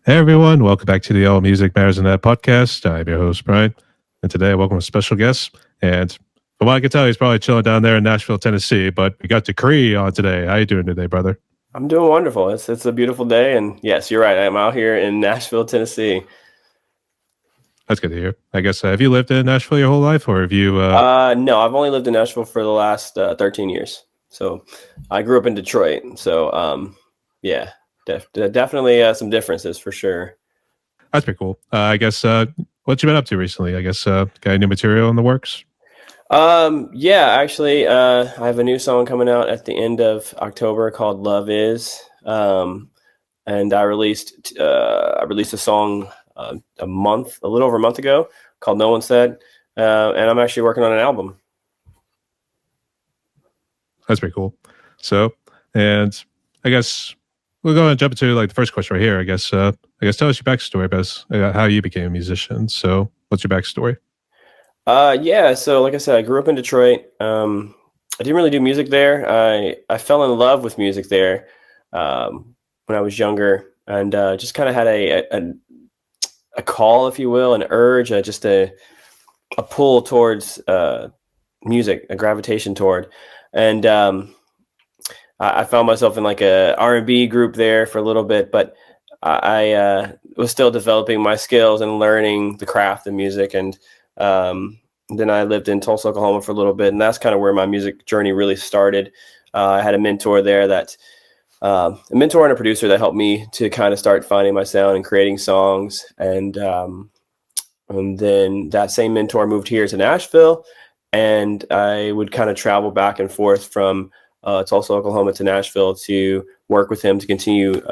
Hey everyone, welcome back to the All Music Matters in That podcast. I'm your host, Brian, and today I welcome a special guest. And from what I can tell, he's probably chilling down there in Nashville, Tennessee, but we got Dachri on today. How you doing today, brother? I'm doing wonderful. It's a beautiful day, and yes, you're right. I'm out here in Nashville, Tennessee. That's good to hear. I guess, have you lived in Nashville your whole life, or have you... No, I've only lived in Nashville for the last 13 years. So I grew up in Detroit. So yeah, definitely some differences for sure. That's pretty cool. I guess, what you been up to recently? I guess, got any new material in the works? Yeah, actually, I have a new song coming out at the end of October called "Love Is," and I released a song a little over a month ago called "No One Said," and I'm actually working on an album. That's pretty cool. So, and I guess we'll go and jump into like the first question right here. I guess tell us your backstory about how you became a musician. So, what's your backstory? Yeah, so like I said, I grew up in Detroit. I didn't really do music there. I fell in love with music there when I was younger, and just kind of had a call, if you will, an urge, just a pull towards music, a gravitation toward, and I found myself in like a R&B group there for a little bit, but I was still developing my skills and learning the craft of music. And then I lived in Tulsa, Oklahoma for a little bit, and that's kind of where my music journey really started. I had a mentor there a mentor and a producer that helped me to kind of start finding my sound and creating songs. And then that same mentor moved here to Nashville, and I would kind of travel back and forth from Tulsa, Oklahoma to Nashville to work with him to continue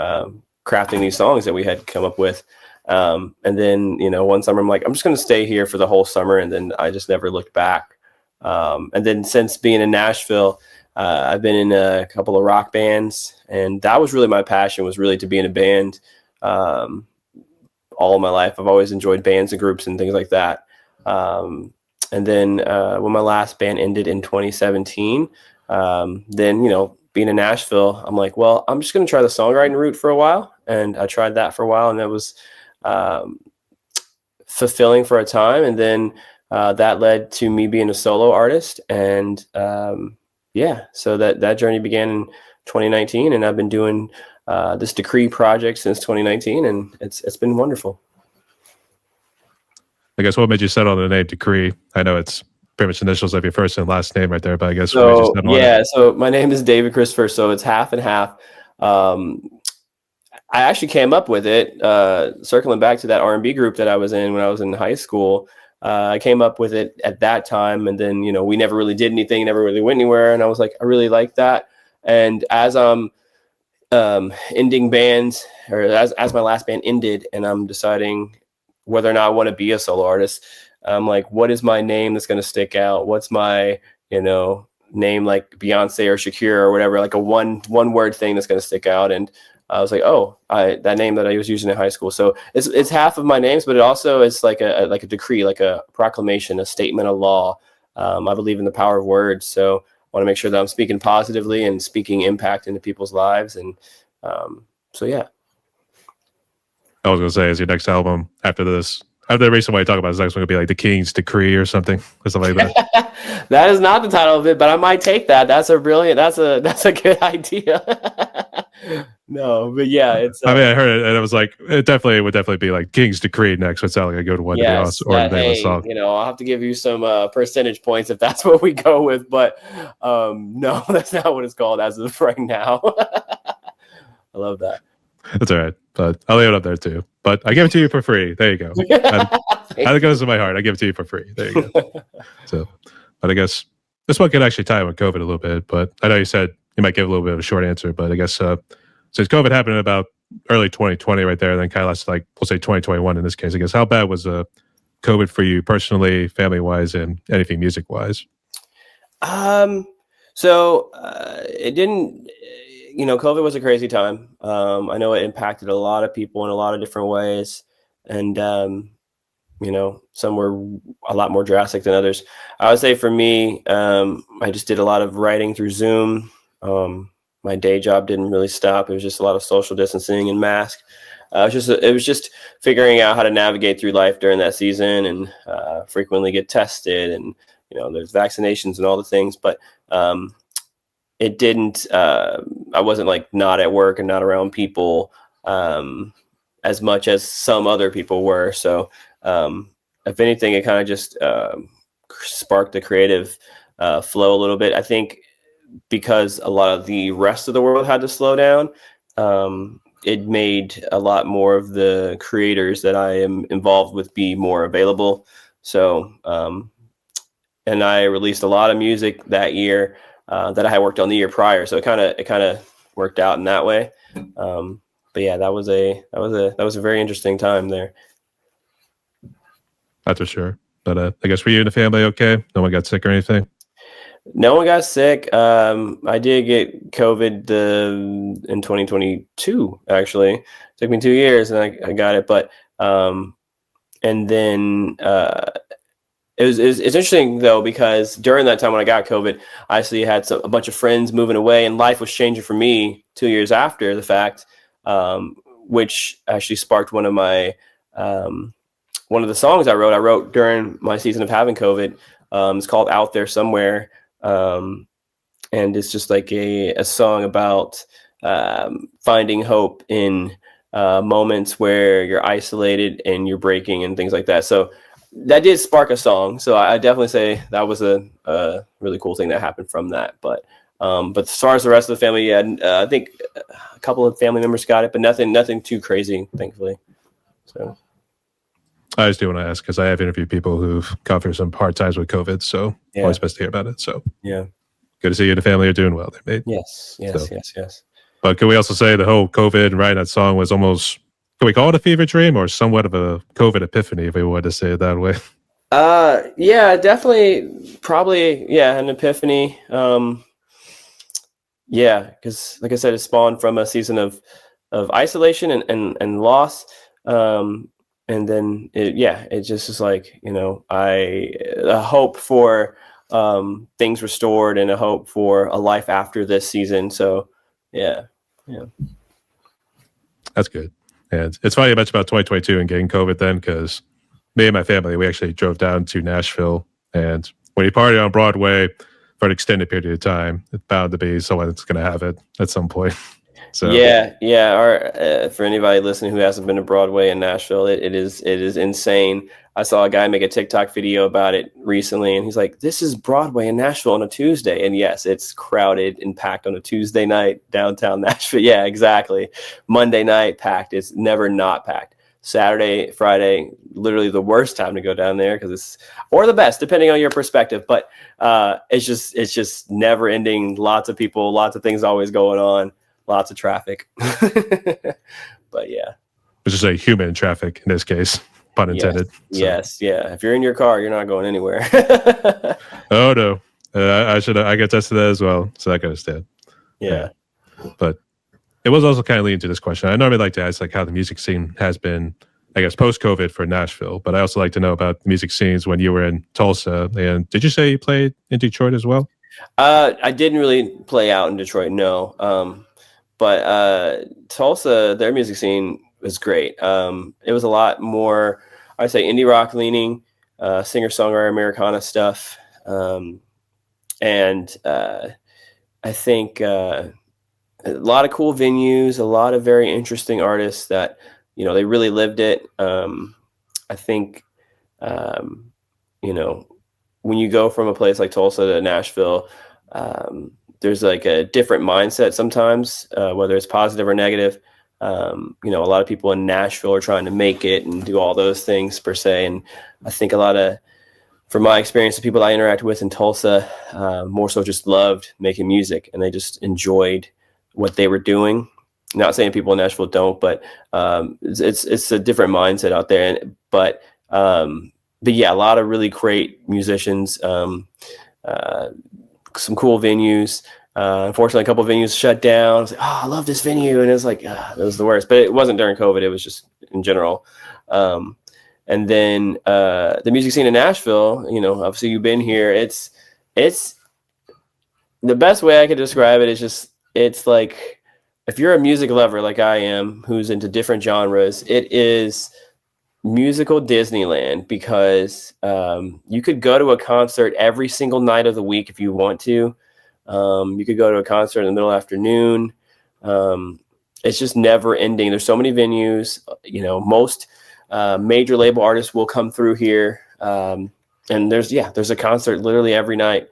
crafting these songs that we had come up with. And then, one summer I'm like, I'm just going to stay here for the whole summer. And then I just never looked back. And then since being in Nashville, I've been in a couple of rock bands, and that was really my passion, was really to be in a band. All of my life, I've always enjoyed bands and groups and things like that. And then when my last band ended in 2017, then, being in Nashville, I'm like, well, I'm just going to try the songwriting route for a while. And I tried that for a while, and it was fulfilling for a time. And then that led to me being a solo artist. And so that journey began in 2019, and I've been doing this Dachri project since 2019, and it's been wonderful. I guess what made you settle on the name Dachri? I know it's pretty much initials of your first and last name right there, but I guess what made you settle on it? So my name is David Christopher, so it's half and half. I actually came up with it, circling back to that R&B group that I was in when I was in high school. I came up with it at that time, and then, we never really did anything, never really went anywhere. And I was like, I really like that. And as I'm ending bands, or as my last band ended, and I'm deciding whether or not I want to be a solo artist, I'm like, what is my name that's going to stick out? What's my, name, like Beyonce or Shakira or whatever, like a one word thing that's going to stick out. And I was like, that name that I was using in high school. So it's half of my names, but it also is like a decree, like a proclamation, a statement of law. I believe in the power of words. So I want to make sure that I'm speaking positively and speaking impact into people's lives. And yeah. I was going to say, is your next album after this, after the recent one you talk about, is next one going to be like The King's Decree or something like that? That is not the title of it, but I might take that. That's a good idea. No, but yeah, it's. I mean, I heard it, and it was like, it would definitely be like King's Decree next. Would sound like a good one, Yes, to be honest, or the name of the song. I'll have to give you some percentage points if that's what we go with, but no, that's not what it's called as of right now. I love that. That's all right, but I'll leave it up there too. But I give it to you for free. There you go. That goes to my heart. I give it to you for free. There you go. So, but I guess this one could actually tie in with COVID a little bit. But I know you said you might give a little bit of a short answer, but I guess since COVID happened in about early 2020 right there, and then kind of lasted like, we'll say 2021 in this case, I guess, how bad was COVID for you personally, family-wise, and anything music-wise? So it didn't, COVID was a crazy time. I know it impacted a lot of people in a lot of different ways. And, some were a lot more drastic than others. I would say for me, I just did a lot of writing through Zoom. My day job didn't really stop. It was just a lot of social distancing and mask. it was just figuring out how to navigate through life during that season, and frequently get tested, and there's vaccinations and all the things, but it didn't. I wasn't like not at work and not around people as much as some other people were. So if anything, it kind of just sparked the creative flow a little bit. I think because a lot of the rest of the world had to slow down, it made a lot more of the creators that I am involved with be more available. So, and I released a lot of music that year that I had worked on the year prior. So it kind of worked out in that way. But yeah, that was a very interesting time there. That's for sure. But I guess for you and the family, okay? No one got sick or anything? No one got sick. I did get COVID in 2022, actually. It took me 2 years and I got it. But and then it's interesting, though, because during that time when I got COVID, I actually had a bunch of friends moving away, and life was changing for me 2 years after the fact, which actually sparked one of the songs I wrote during my season of having COVID. It's called Out There Somewhere. And it's just like a song about finding hope in moments where you're isolated and you're breaking and things like that. So that did spark a song. So I definitely say that was a really cool thing that happened from that. But as far as the rest of the family, yeah, I think a couple of family members got it, but nothing too crazy, thankfully. So. I just do want to ask because I have interviewed people who've gone through some hard times with COVID, so always best to hear about it. So yeah, good to see you and the family are doing well there, mate. Yes. But can we also say the whole COVID and writing that song was almost, can we call it a fever dream or somewhat of a COVID epiphany if we wanted to say it that way? Yeah, definitely, probably, yeah, an epiphany. Yeah, because like I said, it spawned from a season of isolation and loss. And then it just is like, a hope for things restored and a hope for a life after this season. So yeah. That's good. And it's funny you mentioned about 2022 and getting COVID then, because me and my family, we actually drove down to Nashville, and when you party on Broadway for an extended period of time, it's bound to be someone that's going to have it at some point. So yeah. For anybody listening who hasn't been to Broadway in Nashville, it is insane. I saw a guy make a TikTok video about it recently, and he's like, "This is Broadway in Nashville on a Tuesday," and yes, it's crowded and packed on a Tuesday night downtown Nashville. Yeah, exactly. Monday night packed. It's never not packed. Saturday, Friday, literally the worst time to go down there or the best, depending on your perspective. But it's just never ending. Lots of people, lots of things always going on. Lots of traffic. But yeah. It's just like human traffic in this case, pun intended. Yes. Yeah. If you're in your car, you're not going anywhere. Oh no. I get tested that as well. So I can understand. Yeah. But it was also kind of leading to this question. I normally like to ask like how the music scene has been, I guess, post-COVID for Nashville, but I also like to know about music scenes when you were in Tulsa. And did you say you played in Detroit as well? I didn't really play out in Detroit, no. But Tulsa, their music scene was great. It was a lot more, I'd say, indie rock leaning, singer-songwriter Americana stuff. And I think a lot of cool venues, a lot of very interesting artists that, they really lived it. I think, when you go from a place like Tulsa to Nashville, there's like a different mindset sometimes, whether it's positive or negative. A lot of people in Nashville are trying to make it and do all those things per se. And I think from my experience, the people I interacted with in Tulsa, more so just loved making music, and they just enjoyed what they were doing. Not saying people in Nashville don't, but it's a different mindset out there. But yeah, a lot of really great musicians, some cool venues. Unfortunately, a couple of venues shut down. I was like, oh, I love this venue. And it was like, it was the worst, but it wasn't during COVID. It was just in general. And then the music scene in Nashville, obviously you've been here. It's the best way I could describe it is just, it's like if you're a music lover like I am, who's into different genres, it is musical Disneyland, because you could go to a concert every single night of the week if you want to. You could go to a concert in the middle of the afternoon. It's just never ending. There's so many venues. Most major label artists will come through here, and there's a concert literally every night,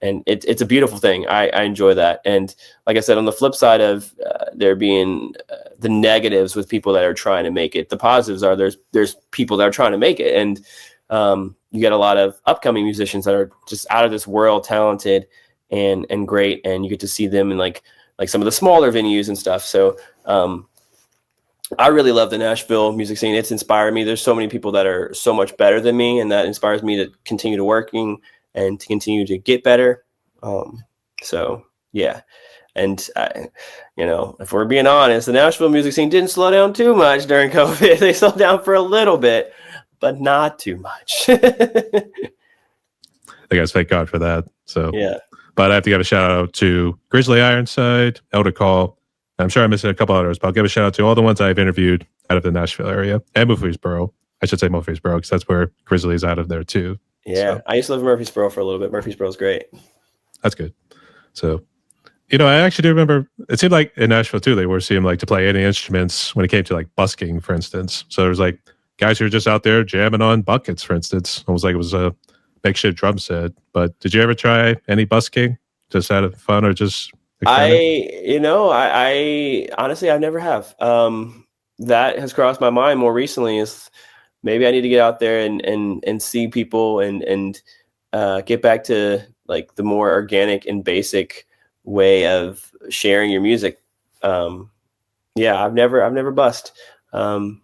and it's a beautiful thing. I enjoy that. And like I said, on the flip side of there being the negatives with people that are trying to make it, the positives are there's people that are trying to make it, and you get a lot of upcoming musicians that are just out of this world, talented and great, and you get to see them in like some of the smaller venues and stuff. So I really love the Nashville music scene. It's inspired me. There's so many people that are so much better than me, and that inspires me to continue to working and to continue to get better. So yeah. And if we're being honest, the Nashville music scene didn't slow down too much during COVID. They slowed down for a little bit, but not too much. I guess thank God for that. So yeah. But I have to give a shout out to Grizzly Ironside, Elder Call. I'm sure I'm missing a couple others, but I'll give a shout out to all the ones I've interviewed out of the Nashville area and Murfreesboro. I should say Murfreesboro, because that's where Grizzly is out of there too. Yeah, so. I used to live in Murfreesboro for a little bit. Murfreesboro is great. That's good. So, I actually do remember, it seemed like in Nashville too, they were seeing like to play any instruments when it came to like busking, for instance. So there was like guys who were just out there jamming on buckets, for instance. Almost like it was a makeshift drum set. But did you ever try any busking? Just out of fun, or just I honestly, I never have. That has crossed my mind more recently, is maybe I need to get out there and see people and get back to like the more organic and basic way of sharing your music. I've never busked. And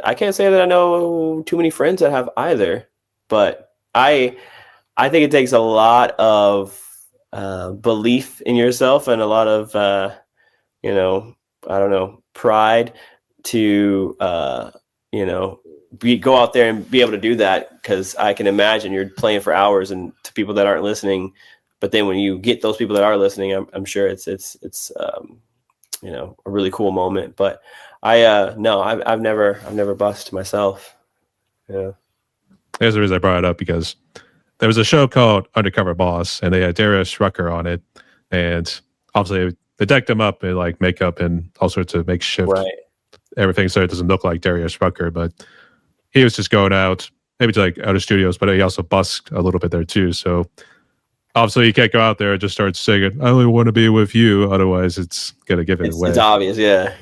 I can't say that I know too many friends that have either, but I think it takes a lot of belief in yourself and a lot of pride to go out there and be able to do that, because I can imagine you're playing for hours and to people that aren't listening, but then when you get those people that are listening, I'm sure it's a really cool moment. But I've never busked myself. Yeah, there's the reason I brought it up, because there was a show called Undercover Boss, and they had Darius Rucker on it, and obviously they decked him up in like makeup and all sorts of makeshift everything, so it doesn't look like Darius Rucker. But he was just going out, maybe to like outer studios, but he also busked a little bit there too. So obviously you can't go out there and just start singing, "I only want to be with you," otherwise it's gonna give it away. It's obvious, yeah.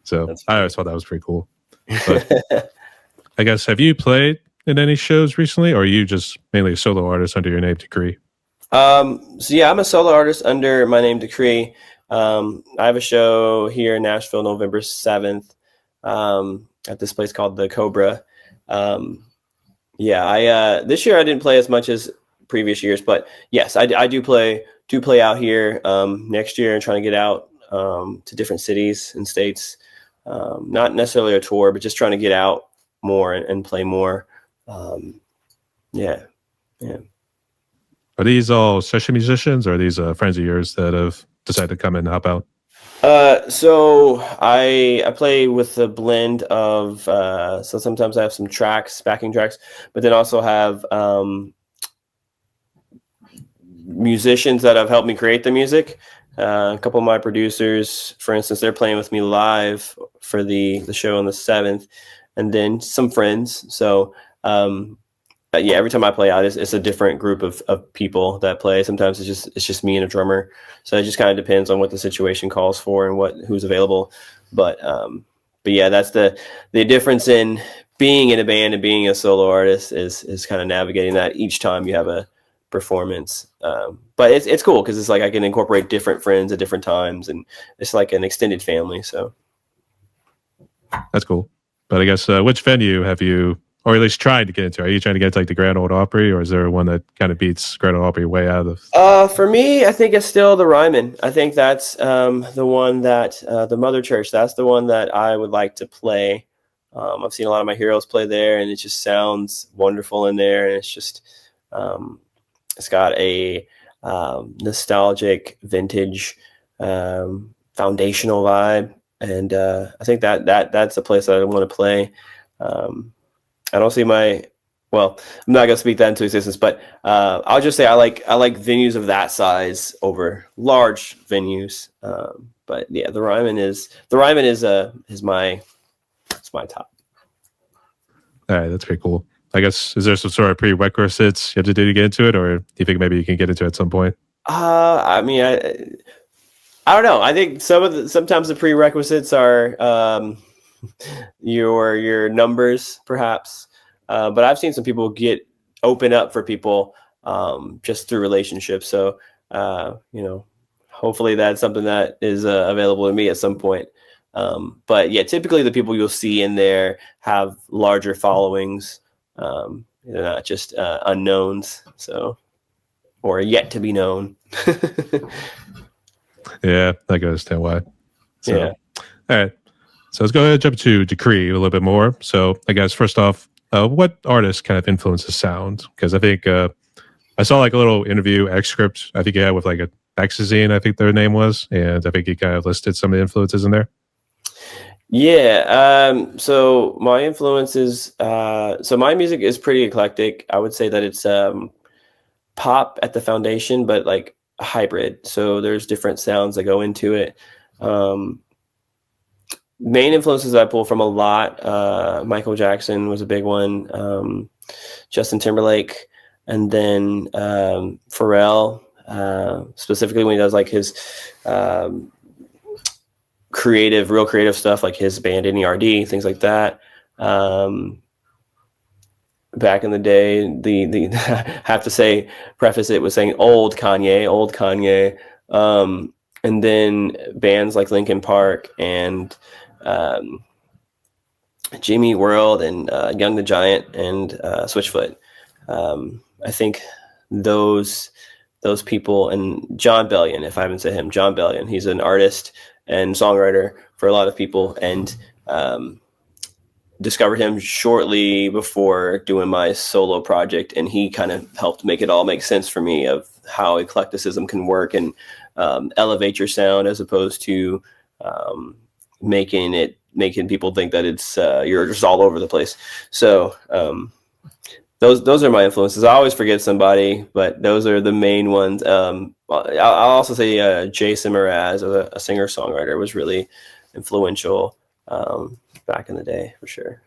So I always thought that was pretty cool. But I guess, have you played in any shows recently, or are you just mainly a solo artist under your name, Dachri? I'm a solo artist under my name, Dachri. I have a show here in Nashville, November 7th, at this place called the Cobra. This year I didn't play as much as previous years, but yes, I do play out here next year, and trying to get out to different cities and states. Not necessarily a tour, but just trying to get out more and play more. Are these all session musicians, or are these friends of yours that have decided to come in and help out? So I play with a blend of so sometimes I have some backing tracks, but then also have musicians that have helped me create the music. A couple of my producers, for instance, they're playing with me live for the show on the 7th, and then some friends. So every time I play out, it's a different group of people that play. Sometimes it's just me and a drummer. So it just kind of depends on what the situation calls for and who's available. But yeah, that's the difference in being in a band and being a solo artist is kind of navigating that each time you have a performance. But it's cool, because it's like I can incorporate different friends at different times, and it's like an extended family. So that's cool. But I guess which venue have you, or at least tried to get into? Are you trying to get to like the Grand Ole Opry, or is there one that kind of beats Grand Ole Opry way out of? For me, I think it's still the Ryman. I think that's the one that the Mother Church. That's the one that I would like to play. I've seen a lot of my heroes play there, and it just sounds wonderful in there. And it's just it's got a nostalgic, vintage foundational vibe. And I think that's a place that I want to play. I don't see well, I'm not gonna speak that into existence, but I'll just say I like venues of that size over large venues. But yeah, the Ryman is my top. All right, that's pretty cool. I guess, is there some sort of prerequisites you have to do to get into it, or do you think maybe you can get into it at some point? I mean, I don't know. I think sometimes the prerequisites are your numbers, perhaps. But I've seen some people open up for people just through relationships. So hopefully that's something that is available to me at some point. But yeah, typically the people you'll see in there have larger followings. They're not just unknowns, or yet to be known. Yeah, I can understand why. So, yeah. All right. So let's go ahead and jump to Dachri a little bit more. So I guess first off, what artist kind of influences sound? Because I think I saw like a little interview excerpt I think he had with like a Exazine, I think their name was, and I think he kind of listed some of the influences in there. Yeah. So my influences, so my music is pretty eclectic. I would say that it's pop at the foundation, but like a hybrid. So there's different sounds that go into it. Main influences I pull from a lot. Michael Jackson was a big one. Justin Timberlake, and then Pharrell, specifically when he does like his real creative stuff, like his band NERD, things like that. Back in the day, the have to preface it with saying old Kanye, and then bands like Linkin Park and Jimmy World and Young the Giant and Switchfoot. I think those people, and John Bellion, if I haven't said him, John Bellion, he's an artist and songwriter for a lot of people, and discovered him shortly before doing my solo project, and he kind of helped make it all make sense for me of how eclecticism can work and elevate your sound as opposed to making people think that it's you're just all over the place. So those are my influences. I always forget somebody, but those are the main ones. I'll also say Jason Mraz, a singer-songwriter, was really influential back in the day, for sure.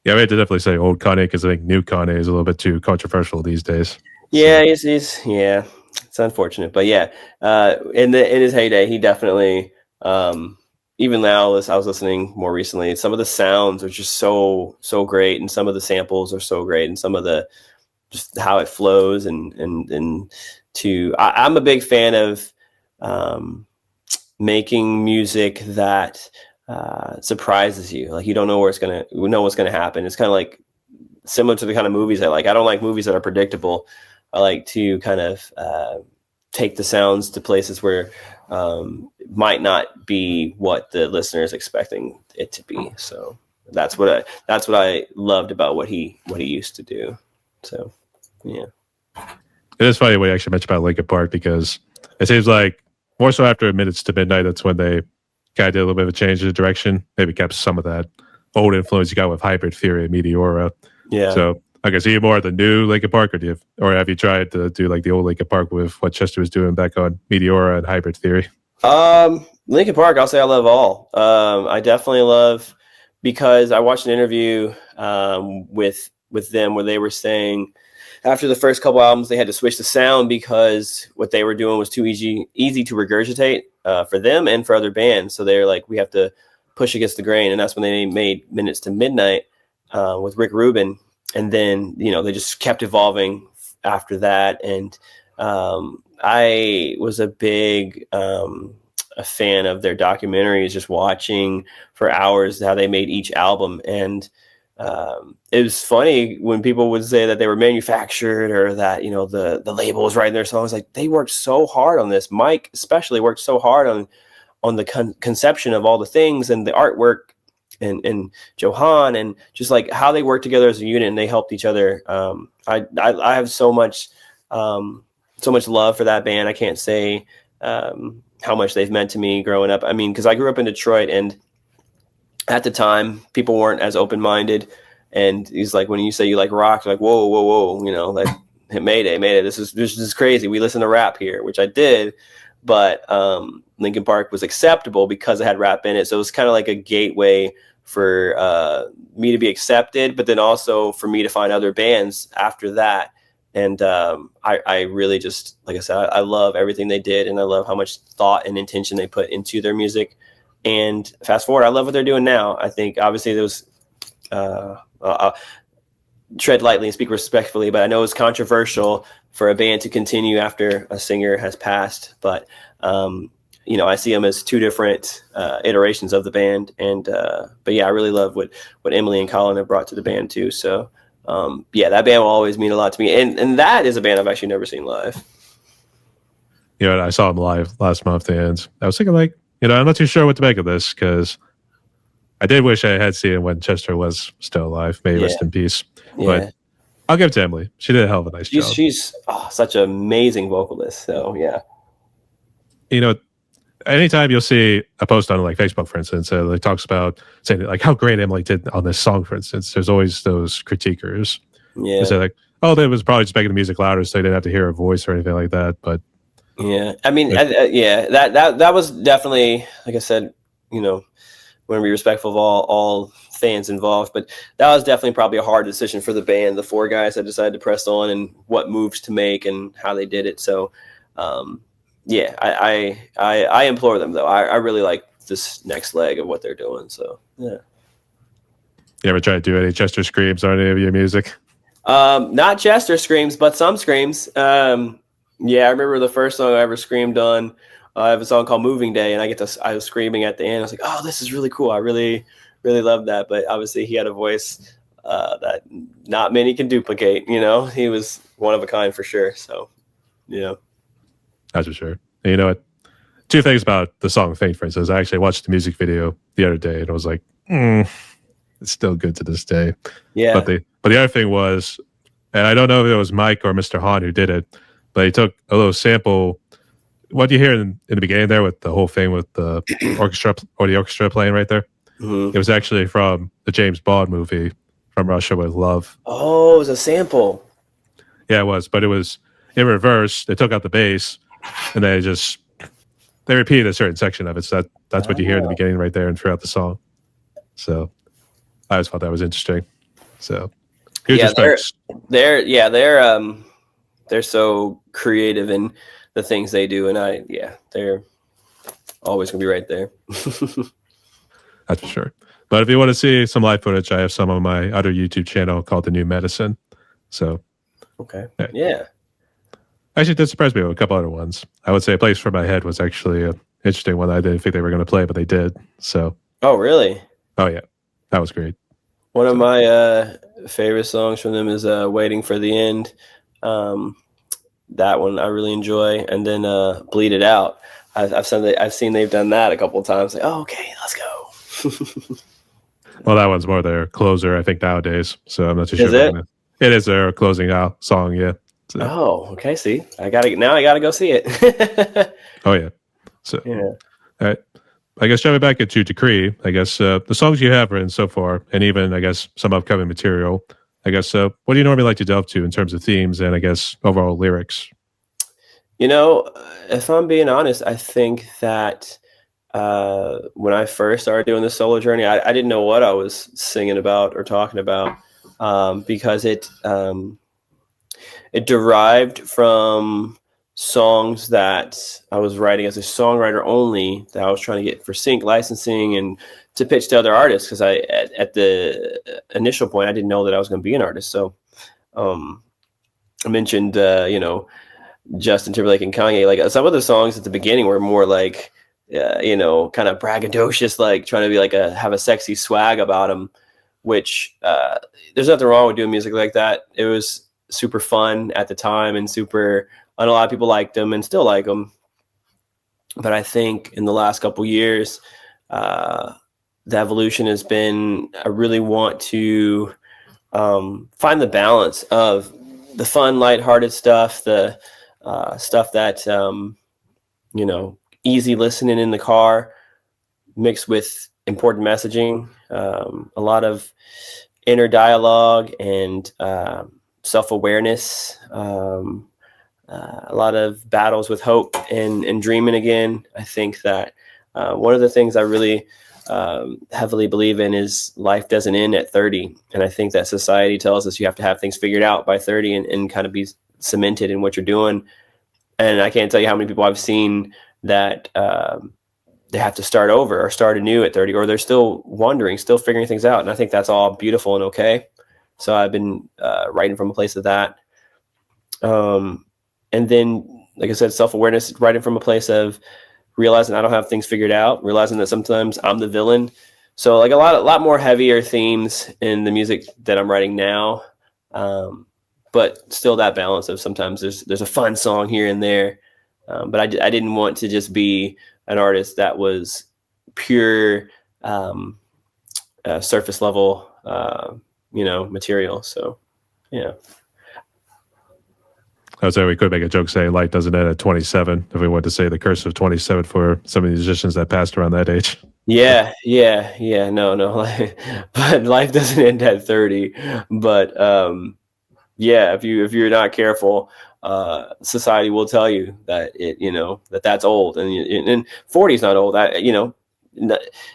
Yeah, we had to definitely say old Kanye because I think new Kanye is a little bit too controversial these days. Yeah, he's it's unfortunate, but yeah, in his heyday, he definitely. Even now, I was listening more recently. Some of the sounds are just so great, and some of the samples are so great, and some of the just how it flows, I'm a big fan of making music that surprises you. Like you don't know what's gonna happen. It's kind of like similar to the kind of movies I like. I don't like movies that are predictable. I like to kind of take the sounds to places where might not be what the listener is expecting it to be. So that's what I loved about what he used to do. So yeah, it is funny what you actually mentioned about Linkin Park, because it seems like more so after Minutes to Midnight, that's when they kind of did a little bit of a change of direction. Maybe kept some of that old influence you got with Hybrid Theory and Meteora. Yeah. So I guess, are you more the new Linkin Park, or have you tried to do like the old Linkin Park with what Chester was doing back on Meteora and Hybrid Theory? Linkin Park, I'll say I love all. I definitely love, because I watched an interview with them where they were saying after the first couple albums they had to switch the sound because what they were doing was too easy to regurgitate for them and for other bands. So they're like, we have to push against the grain, and that's when they made Minutes to Midnight with Rick Rubin. And then, they just kept evolving after that. And I was a big a fan of their documentaries, just watching for hours how they made each album. And it was funny when people would say that they were manufactured or that, the label was writing their songs. Like, they worked so hard on this. Mike especially worked so hard on the conception of all the things and the artwork. And Johan, and just like how they worked together as a unit, and they helped each other. I have so much love for that band. I can't say how much they've meant to me growing up. I mean, because I grew up in Detroit, and at the time, people weren't as open-minded. And he's like, when you say you like rock, you're like, whoa, whoa, whoa, you know, like, Mayday, this is crazy. We listen to rap here, which I did, but Linkin Park was acceptable because it had rap in it. So it was kind of like a gateway for me to be accepted, but then also for me to find other bands after that. And I really just, like I said, I love everything they did, and I love how much thought and intention they put into their music. And fast forward, I love what they're doing now. I think obviously there was tread lightly and speak respectfully, but I know it's controversial for a band to continue after a singer has passed. But you know, I see them as two different iterations of the band. And but yeah, I really love what Emily and Colin have brought to the band too. So yeah, that band will always mean a lot to me. And that is a band I've actually never seen live. You know, I saw them live last month, and I was thinking, like, you know, I'm not too sure what to make of this, because I did wish I had seen it when Chester was still alive. May he rest in peace. Yeah. But I'll give it to Emily. She did a hell of a nice job. She's such an amazing vocalist. So yeah. You know, anytime you'll see a post on like Facebook, for instance, that talks about saying like how great Emily did on this song, for instance, there's always those critiquers. Yeah. They say like, oh, they was probably just making the music louder so they didn't have to hear her voice or anything like that. But yeah, I mean, yeah, that was definitely, like I said, you know, want to be respectful of all fans involved, but that was definitely probably a hard decision for the band, the four guys that decided to press on and what moves to make and how they did it. So yeah, I implore them though. I really like this next leg of what they're doing. So yeah. You ever try to do any Chester screams on any of your music? Not Chester screams, but some screams. Yeah, I remember the first song I ever screamed on. I have a song called Moving Day, and I was screaming at the end. I was like, oh, this is really cool. I really, really love that. But obviously he had a voice that not many can duplicate. You know, he was one of a kind for sure. So, yeah. That's for sure. And you know what? Two things about the song Faint, for instance. I actually watched the music video the other day, and I was like, it's still good to this day. Yeah. But the other thing was, and I don't know if it was Mike or Mr. Hahn who did it, but he took a little sample. What do you hear in the beginning there with the whole thing with the orchestra playing right there? Mm-hmm. It was actually from the James Bond movie From Russia with Love. Oh, it was a sample. Yeah, it was, but it was in reverse. They took out the bass, and they repeated a certain section of it. So that's what you hear in the beginning right there and throughout the song. So I always thought that was interesting. So huge respects. They're so creative in the things they do, and they're always gonna be right there. That's for sure. But if you want to see some live footage, I have some on my other YouTube channel called The New Medicine. So okay, yeah. Actually, did surprise me with a couple other ones. I would say A Place for My Head was actually an interesting one. I didn't think they were going to play, but they did. So. Oh, really? Oh, yeah. That was great. One of my favorite songs from them is Waiting for the End. That one I really enjoy. And then Bleed It Out. I've seen they've done that a couple of times. Like, oh, okay, let's go. Well, that one's more their closer, I think, nowadays. So I'm not too sure. Is it? It is their closing out song, yeah. So. Oh, okay. See, I gotta go see it. Oh yeah. So yeah. All right. I guess jumping back into Dachri, I guess the songs you have written so far, and even I guess some upcoming material. I guess what do you normally like to delve to in terms of themes and I guess overall lyrics? You know, if I'm being honest, I think that when I first started doing the solo journey, I didn't know what I was singing about or talking about because it derived from songs that I was writing as a songwriter only that I was trying to get for sync licensing and to pitch to other artists because at the initial point I didn't know that I was going to be an artist. So I mentioned Justin Timberlake and Kanye. Like some of the songs at the beginning were more like kind of braggadocious, like trying to be like have a sexy swag about them. Which there's nothing wrong with doing music like that. It was super fun at the time and and a lot of people liked them and still like them. But I think in the last couple years, the evolution has been, I really want to find the balance of the fun, lighthearted stuff, the stuff that, easy listening in the car, mixed with important messaging, a lot of inner dialogue and self-awareness, a lot of battles with hope and dreaming again. I think that one of the things I really heavily believe in is life doesn't end at 30. And I think that society tells us you have to have things figured out by 30 and kind of be cemented in what you're doing. And I can't tell you how many people I've seen that they have to start over or start anew at 30, or they're still wondering, still figuring things out. And I think that's all beautiful and okay. So I've been writing from a place of that. And then, like I said, self-awareness, writing from a place of realizing I don't have things figured out, realizing that sometimes I'm the villain. So like a lot more heavier themes in the music that I'm writing now. But still that balance of sometimes there's a fun song here and there. But I didn't want to just be an artist that was pure surface level, material. So, yeah. I would say we could make a joke saying life doesn't end at 27 if we want to say the curse of 27 for some of the musicians that passed around that age. Yeah. No. But life doesn't end at 30. But if you're not careful, society will tell you that that's old, and 40 is not old.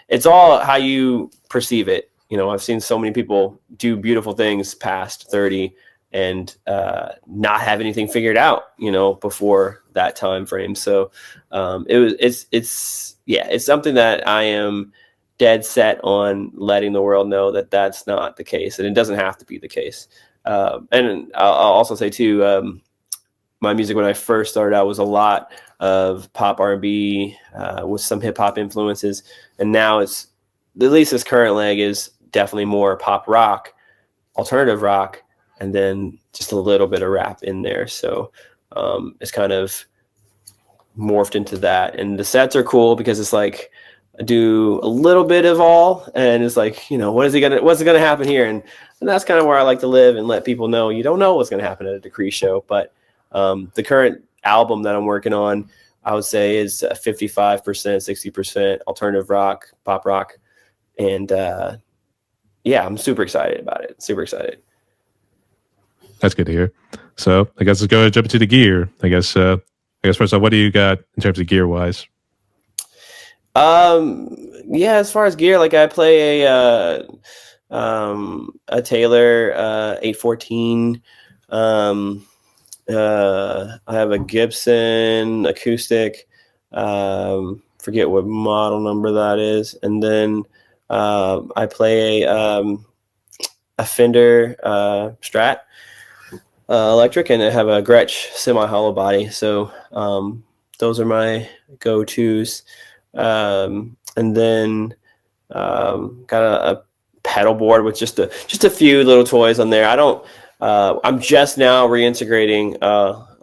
It's all how you perceive it. I've seen so many people do beautiful things past 30 and not have anything figured out, before that time frame. So it's something that I am dead set on letting the world know that that's not the case, and it doesn't have to be the case. And I'll also say too, my music when I first started out was a lot of pop R&B with some hip hop influences, and now it's, at least this current leg is definitely more pop rock, alternative rock, and then just a little bit of rap in there. So it's kind of morphed into that. And the sets are cool because it's like I do a little bit of all, and it's like, what's gonna happen here? And that's kind of where I like to live and let people know you don't know what's gonna happen at a Dachri show. But the current album that I'm working on, I would say is 55%, 60% alternative rock, pop rock. And I'm super excited about it. Super excited. That's good to hear. So I guess let's go jump into the gear. I guess first off, what do you got in terms of gear wise? As far as gear, like I play a Taylor 814. I have a Gibson acoustic. Forget what model number that is, and then I play a Fender Strat electric, and I have a Gretsch semi-hollow body. So those are my go-tos. And then got a pedal board with just a few little toys on there. I'm just now reintegrating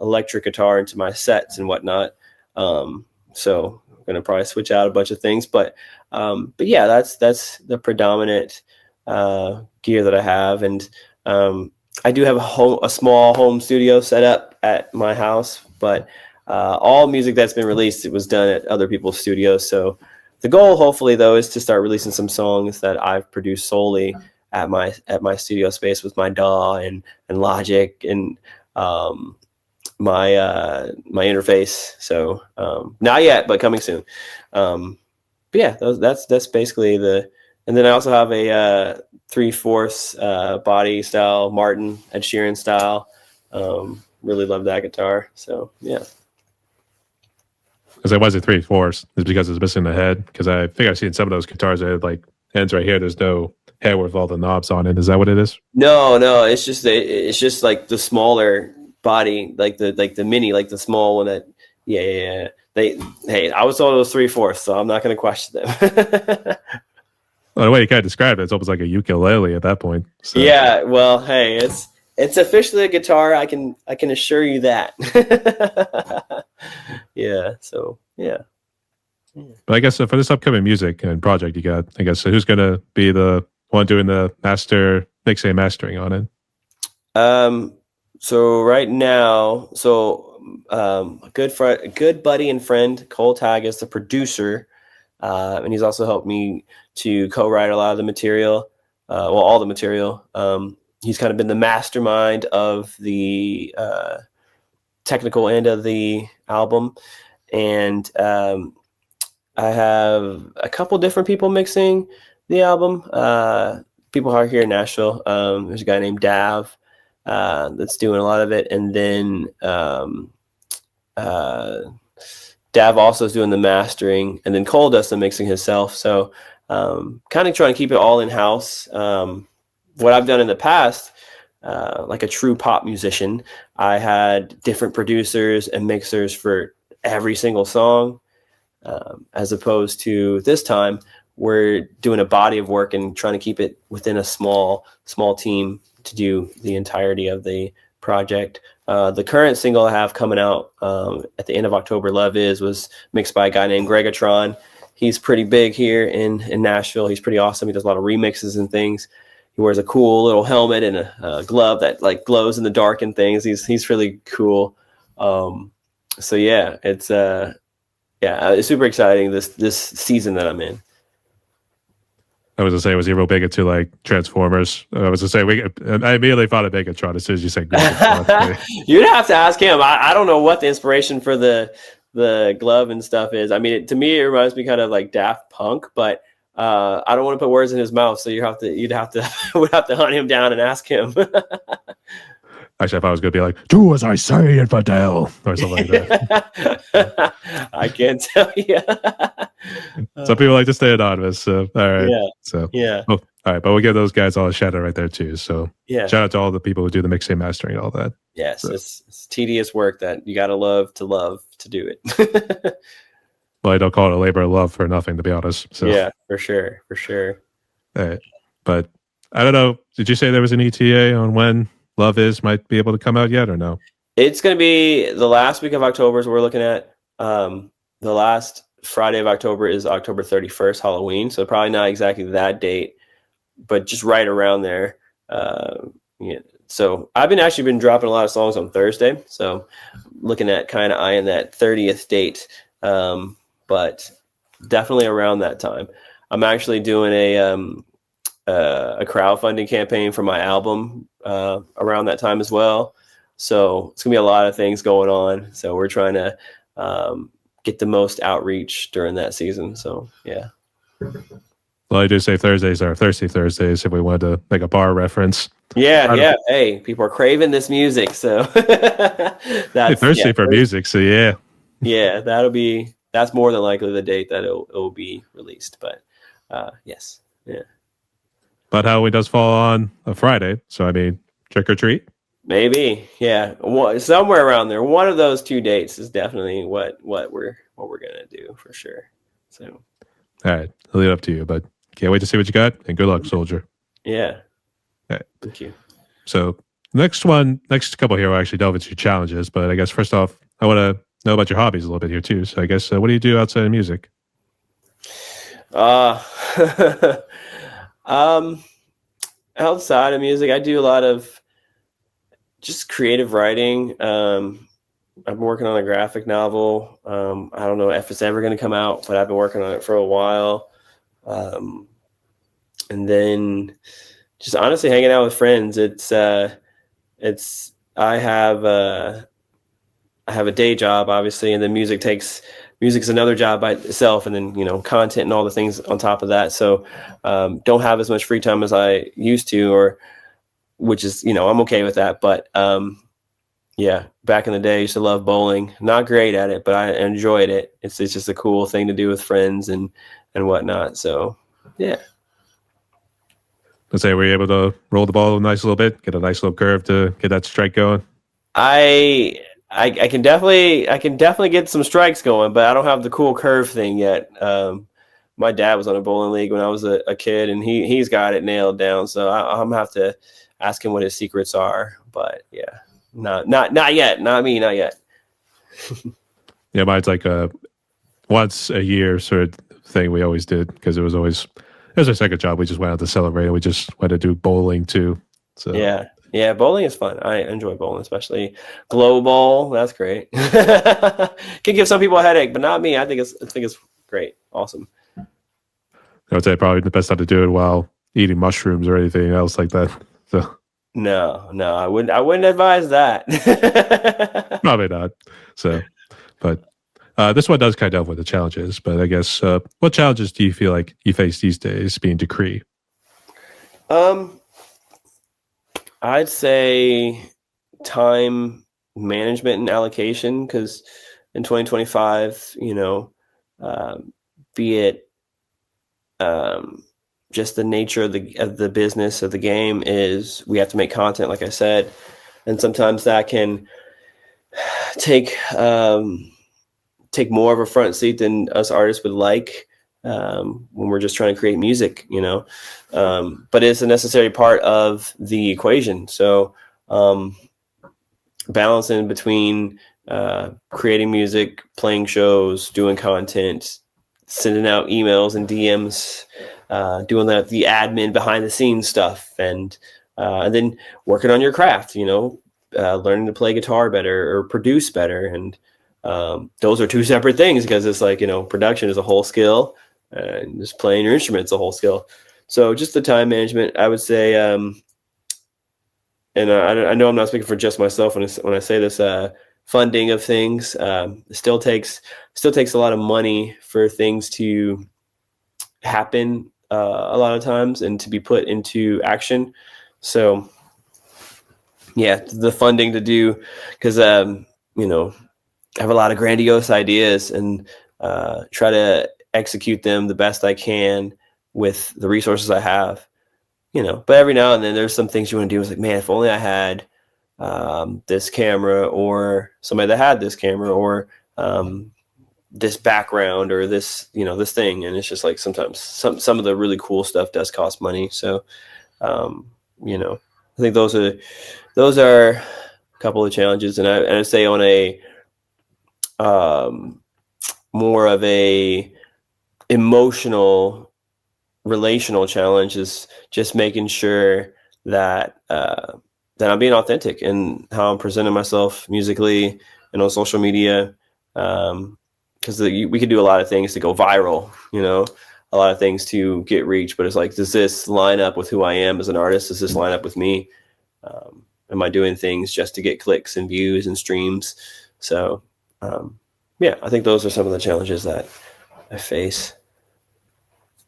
electric guitar into my sets and whatnot. So I'm gonna probably switch out a bunch of things, but yeah, that's the predominant gear that I have. And I do have a small home studio set up at my house, but all music that's been released, it was done at other people's studios. So the goal, hopefully, though, is to start releasing some songs that I've produced solely at my studio space with my DAW and Logic and my interface. So not yet, but coming soon. But yeah, that's basically the. And then I also have a 3/4 body style Martin Ed Sheeran style. Really love that guitar. So yeah. Because I was at 3/4 is because it's missing the head. Because I think I've seen some of those guitars that have like heads right here. There's no head with all the knobs on it. Is that what it is? No. It's just like the smaller body, like the mini, like the small one. That yeah. I was told it was 3/4, so I'm not going to question them. Well, the way you kind of described it, it's almost like a ukulele at that point. So. Yeah. Well, hey, it's officially a guitar. I can assure you that. Yeah. So yeah. But I guess for this upcoming music and project you got, I guess who's going to be the one doing the mixing and mastering on it? So right now, a good buddy and friend, Cole Tag, is the producer, and he's also helped me to co-write a lot of the material, all the material. He's kind of been the mastermind of the technical end of the album, and I have a couple different people mixing the album. People are here in Nashville. There's a guy named Dav that's doing a lot of it, and then Dav also is doing the mastering, and then Cole does the mixing himself. So kind of trying to keep it all in house. What I've done in the past, like a true pop musician, I had different producers and mixers for every single song, as opposed to this time we're doing a body of work and trying to keep it within a small team to do the entirety of the project. The current single I have coming out at the end of October, Love Is, was mixed by a guy named Gregatron. He's pretty big here in Nashville. He's pretty awesome. He does a lot of remixes and things. He wears a cool little helmet and a glove that like glows in the dark and things. He's really cool. So yeah, it's super exciting this season that I'm in. I was gonna say, was he real big into like Transformers? I was gonna say, I immediately thought of Megatron as soon as you said Megatron. You'd have to ask him. I don't know what the inspiration for the glove and stuff is. I mean, to me, it reminds me kind of like Daft Punk, but I don't want to put words in his mouth. So would have to hunt him down and ask him. Actually, I thought I was going to be like, do as I say, Infidel, or something like that. I can't tell you. Some people like to stay anonymous. So, all right. Yeah. So, yeah. Well, all right. But we'll give those guys all a shout out right there, too. So, yeah. Shout out to all the people who do the mixing, mastering, all that. Yes. So. It's tedious work that you got to love to do it. Well, I don't call it a labor of love for nothing, to be honest. So. Yeah, for sure. All right. But I don't know. Did you say there was an ETA on when Love Is might be able to come out yet, or no? It's going to be the last week of October, so we're looking at the last Friday of October is October 31st, Halloween. So probably not exactly that date, but just right around there. Yeah. So I've been dropping a lot of songs on Thursday. So looking at kind of eyeing that 30th date, but definitely around that time. I'm actually doing a crowdfunding campaign for my album around that time as well. So it's gonna be a lot of things going on. So we're trying to get the most outreach during that season. So yeah. Well, I do say Thursdays are Thirsty Thursdays if we wanted to make a bar reference. Yeah. Hey, people are craving this music, so that's thirsty for music. So yeah. Yeah, that's more than likely the date that it will be released. But yes, yeah. But Halloween does fall on a Friday, so I mean, trick or treat. Maybe, yeah, somewhere around there. One of those two dates is definitely what we're gonna do for sure. So, all right, I'll leave it up to you, but can't wait to see what you got, and good luck, soldier. Yeah. All right. Thank you. So next couple here will actually delve into your challenges, but I guess first off, I want to know about your hobbies a little bit here too. So I guess what do you do outside of music? Outside of music, I do a lot of just creative writing. I'm working on a graphic novel. I don't know if it's ever going to come out, but I've been working on it for a while. And then just honestly hanging out with friends. I have a day job, obviously, and then music's another job by itself, and then content and all the things on top of that. So don't have as much free time as I used to, which is I'm okay with that. But yeah, back in the day, I used to love bowling. Not great at it, but I enjoyed it. It's just a cool thing to do with friends and whatnot. So yeah. Let's say, were you able to roll the ball a nice little bit, get a nice little curve to get that strike going? I can definitely get some strikes going, but I don't have the cool curve thing yet. My dad was on a bowling league when I was a kid, and he's got it nailed down. So I'm gonna have to ask him what his secrets are. But yeah, not yet. Not me, not yet. Yeah, mine's like a once a year sort of thing we always did, because it was our second job. We just went out to celebrate, and we just went to do bowling too. So yeah, Yeah, bowling is fun. I enjoy bowling, especially glow ball. That's great. Can give some people a headache, but not me. I think it's great. Awesome. I would say probably the best time to do it while eating mushrooms or anything else like that. So No, I wouldn't advise that. probably not. So, but this one does kind of delve with the challenges. But I guess what challenges do you feel like you face these days being Dachri? I'd say time management and allocation, because in 2025, be it just the nature of the business of the game is we have to make content, like I said, and sometimes that can take more of a front seat than us artists would like when we're just trying to create music, but it's a necessary part of the equation. So balancing between creating music, playing shows, doing content, sending out emails and DMs, doing the admin behind the scenes stuff, and then working on your craft, learning to play guitar better or produce better. And those are two separate things, because it's like, production is a whole skill, and just playing your instrument is a whole skill. So just the time management, I would say, and I know I'm not speaking for just myself when I say this, funding of things, still takes a lot of money for things to happen a lot of times and to be put into action. So yeah, the funding to do, because I have a lot of grandiose ideas and try to execute them the best I can with the resources I have, but every now and then there's some things you want to do. It's like, man, if only I had this camera, or somebody that had this camera, or this background, or this, this thing. And it's just like, sometimes some of the really cool stuff does cost money. So, I think those are a couple of challenges. And I'd say on a more of a emotional, relational challenge is just making sure that that I'm being authentic in how I'm presenting myself musically and on social media. Because we can do a lot of things to go viral, a lot of things to get reach, but it's like, does this line up with who I am as an artist? Does this line up with me? Am I doing things just to get clicks and views and streams? So, I think those are some of the challenges that I face.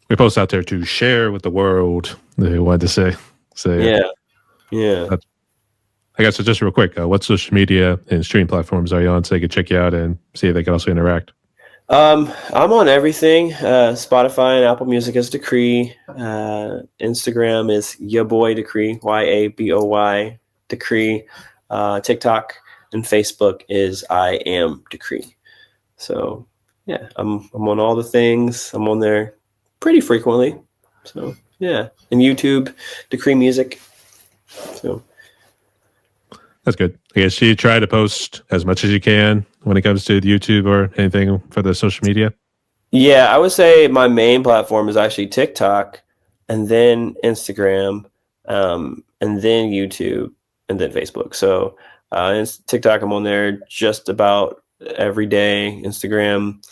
We post out there to share with the world. They wanted to say. So yeah. I guess so. Just real quick, what social media and stream platforms are you on so they can check you out and see if they can also interact? I'm on everything. Spotify and Apple Music is Dachri. Instagram is ya boy Dachri, YABOY Dachri. TikTok and Facebook is I am Dachri. So yeah, I'm on all the things. I'm on there pretty frequently. So yeah, and YouTube, Dachri Music. So that's good. I guess you try to post as much as you can when it comes to YouTube or anything for the social media. Yeah, I would say my main platform is actually TikTok, and then Instagram, and then YouTube, and then Facebook. So TikTok, I'm on there just about every day. Instagram,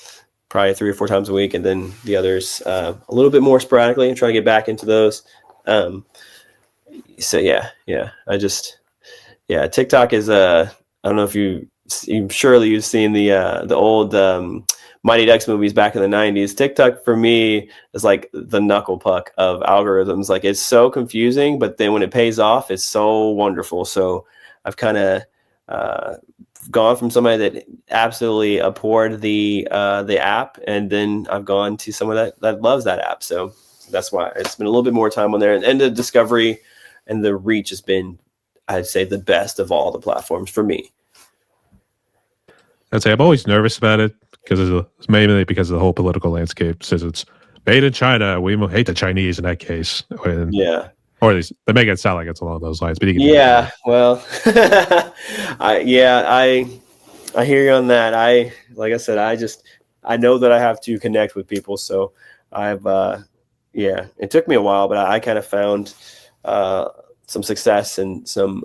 probably 3 or 4 times a week, and then the others a little bit more sporadically. I'm trying to get back into those. So yeah, TikTok is I don't know if you've seen the old Mighty Ducks movies back in the 90s. TikTok for me is like the knuckle puck of algorithms. Like, it's so confusing, but then when it pays off, it's so wonderful. So I've kind of gone from somebody that absolutely abhorred the app, and then I've gone to someone that loves that app. So that's why it's been a little bit more time on there, and the discovery and the reach has been, I'd say, the best of all the platforms for me. I'd say I'm always nervous about it mainly because of the whole political landscape. Since it's made in China, we hate the Chinese in that case. Yeah. Or at least they make it sound like it's along those lines. But Well, I hear you on that. Like I said, I know that I have to connect with people. So it took me a while, but I kind of found success and some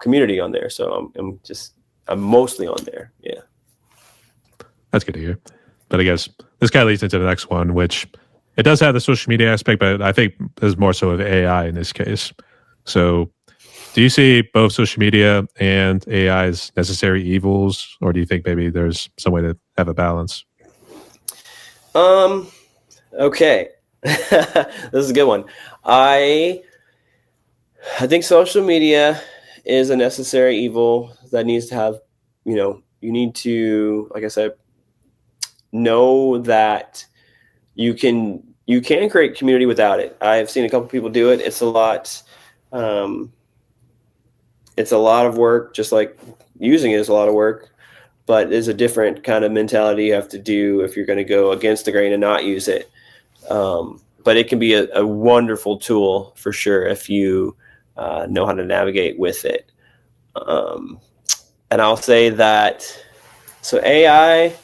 community on there. So I'm mostly on there. Yeah. That's good to hear. But I guess this kind of leads into the next one, which it does have the social media aspect, but I think there's more so of AI in this case. So do you see both social media and AI as necessary evils, or do you think maybe there's some way to have a balance? Okay. This is a good one. I think social media is a necessary evil that needs to have, you need to, like I said, know that you can create community without it. I've seen a couple people do it. It's a lot of work, just like using it is a lot of work, but there's a different kind of mentality you have to do if you're going to go against the grain and not use it. But it can be a wonderful tool for sure if you know how to navigate with it. And I'll say that, so AI,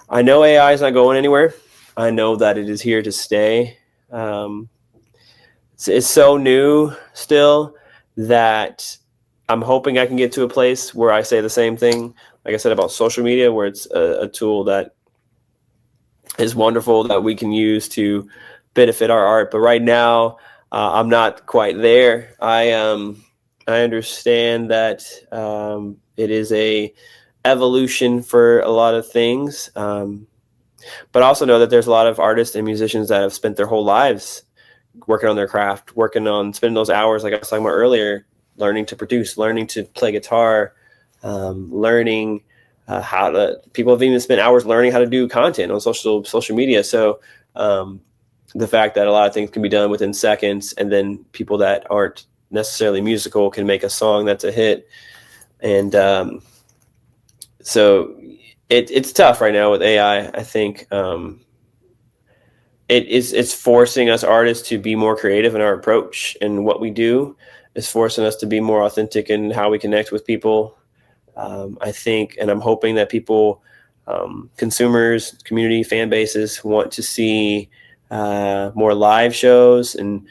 I know AI is not going anywhere. I know that it is here to stay. It's so new still that I'm hoping I can get to a place where I say the same thing, like I said about social media, where it's a tool that is wonderful that we can use to benefit our art. But right now, I'm not quite there. I understand that it is a evolution for a lot of things, but also know that there's a lot of artists and musicians that have spent their whole lives working on their craft, spending those hours, like I was talking about earlier, learning to produce, learning to play guitar, learning people have even spent hours learning how to do content on social media. So the fact that a lot of things can be done within seconds, and then people that aren't necessarily musical can make a song that's a hit. And so it's tough right now with AI. I think it's forcing us artists to be more creative in our approach and what we do. It's forcing us to be more authentic in how we connect with people. I think, and I'm hoping that people, consumers, community, fan bases want to see more live shows and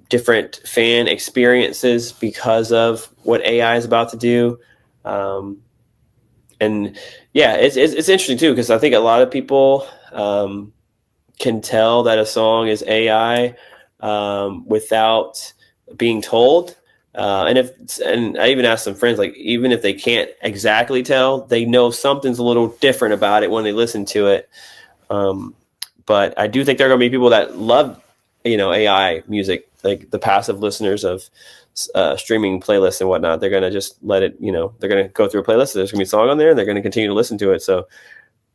different fan experiences because of what AI is about to do. And yeah, it's interesting too, because I think a lot of people can tell that a song is AI without being told. And I even asked some friends, like, even if they can't exactly tell, they know something's a little different about it when they listen to it. But I do think there are going to be people that love, AI music, like the passive listeners of streaming playlists and whatnot. They're going to just let it, they're going to go through a playlist. There's going to be a song on there, and they're going to continue to listen to it. So,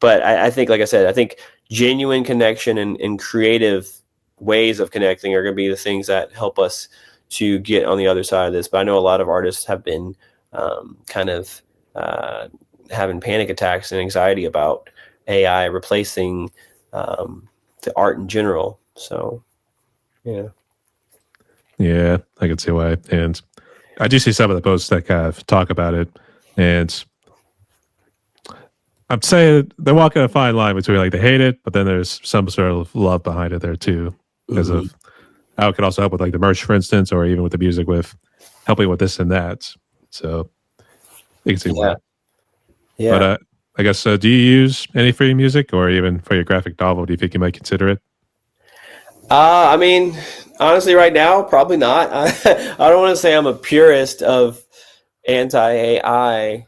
but I think, like I said, I think genuine connection and creative ways of connecting are going to be the things that help us to get on the other side of this. But I know a lot of artists have been kind of having panic attacks and anxiety about AI replacing the art in general. So, yeah. Yeah, I can see why. And I do see some of the posts that kind of talk about it. And I'm saying they're walking a fine line between, like, they hate it, but then there's some sort of love behind it there too, because of how it could also help with, like, the merch, for instance, or even with the music, with helping with this and that. So you can see why. Yeah. But I guess, do you use any free music, or even for your graphic novel, do you think you might consider it? I mean, honestly, right now, probably not. I don't want to say I'm a purist of anti-AI,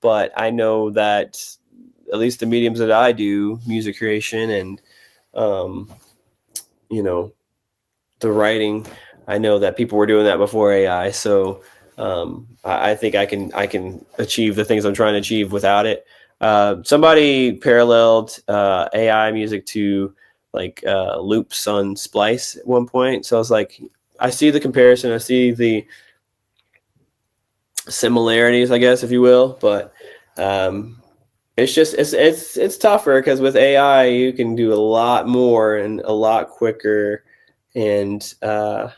but I know that at least the mediums that I do, music creation and, the writing, I know that people were doing that before AI. So I think I can achieve the things I'm trying to achieve without it. Somebody paralleled AI music to, like, loops on Splice at one point. So I was like, I see the comparison, I see the similarities, I guess, if you will, but it's just it's tougher, because with AI you can do a lot more and a lot quicker. And so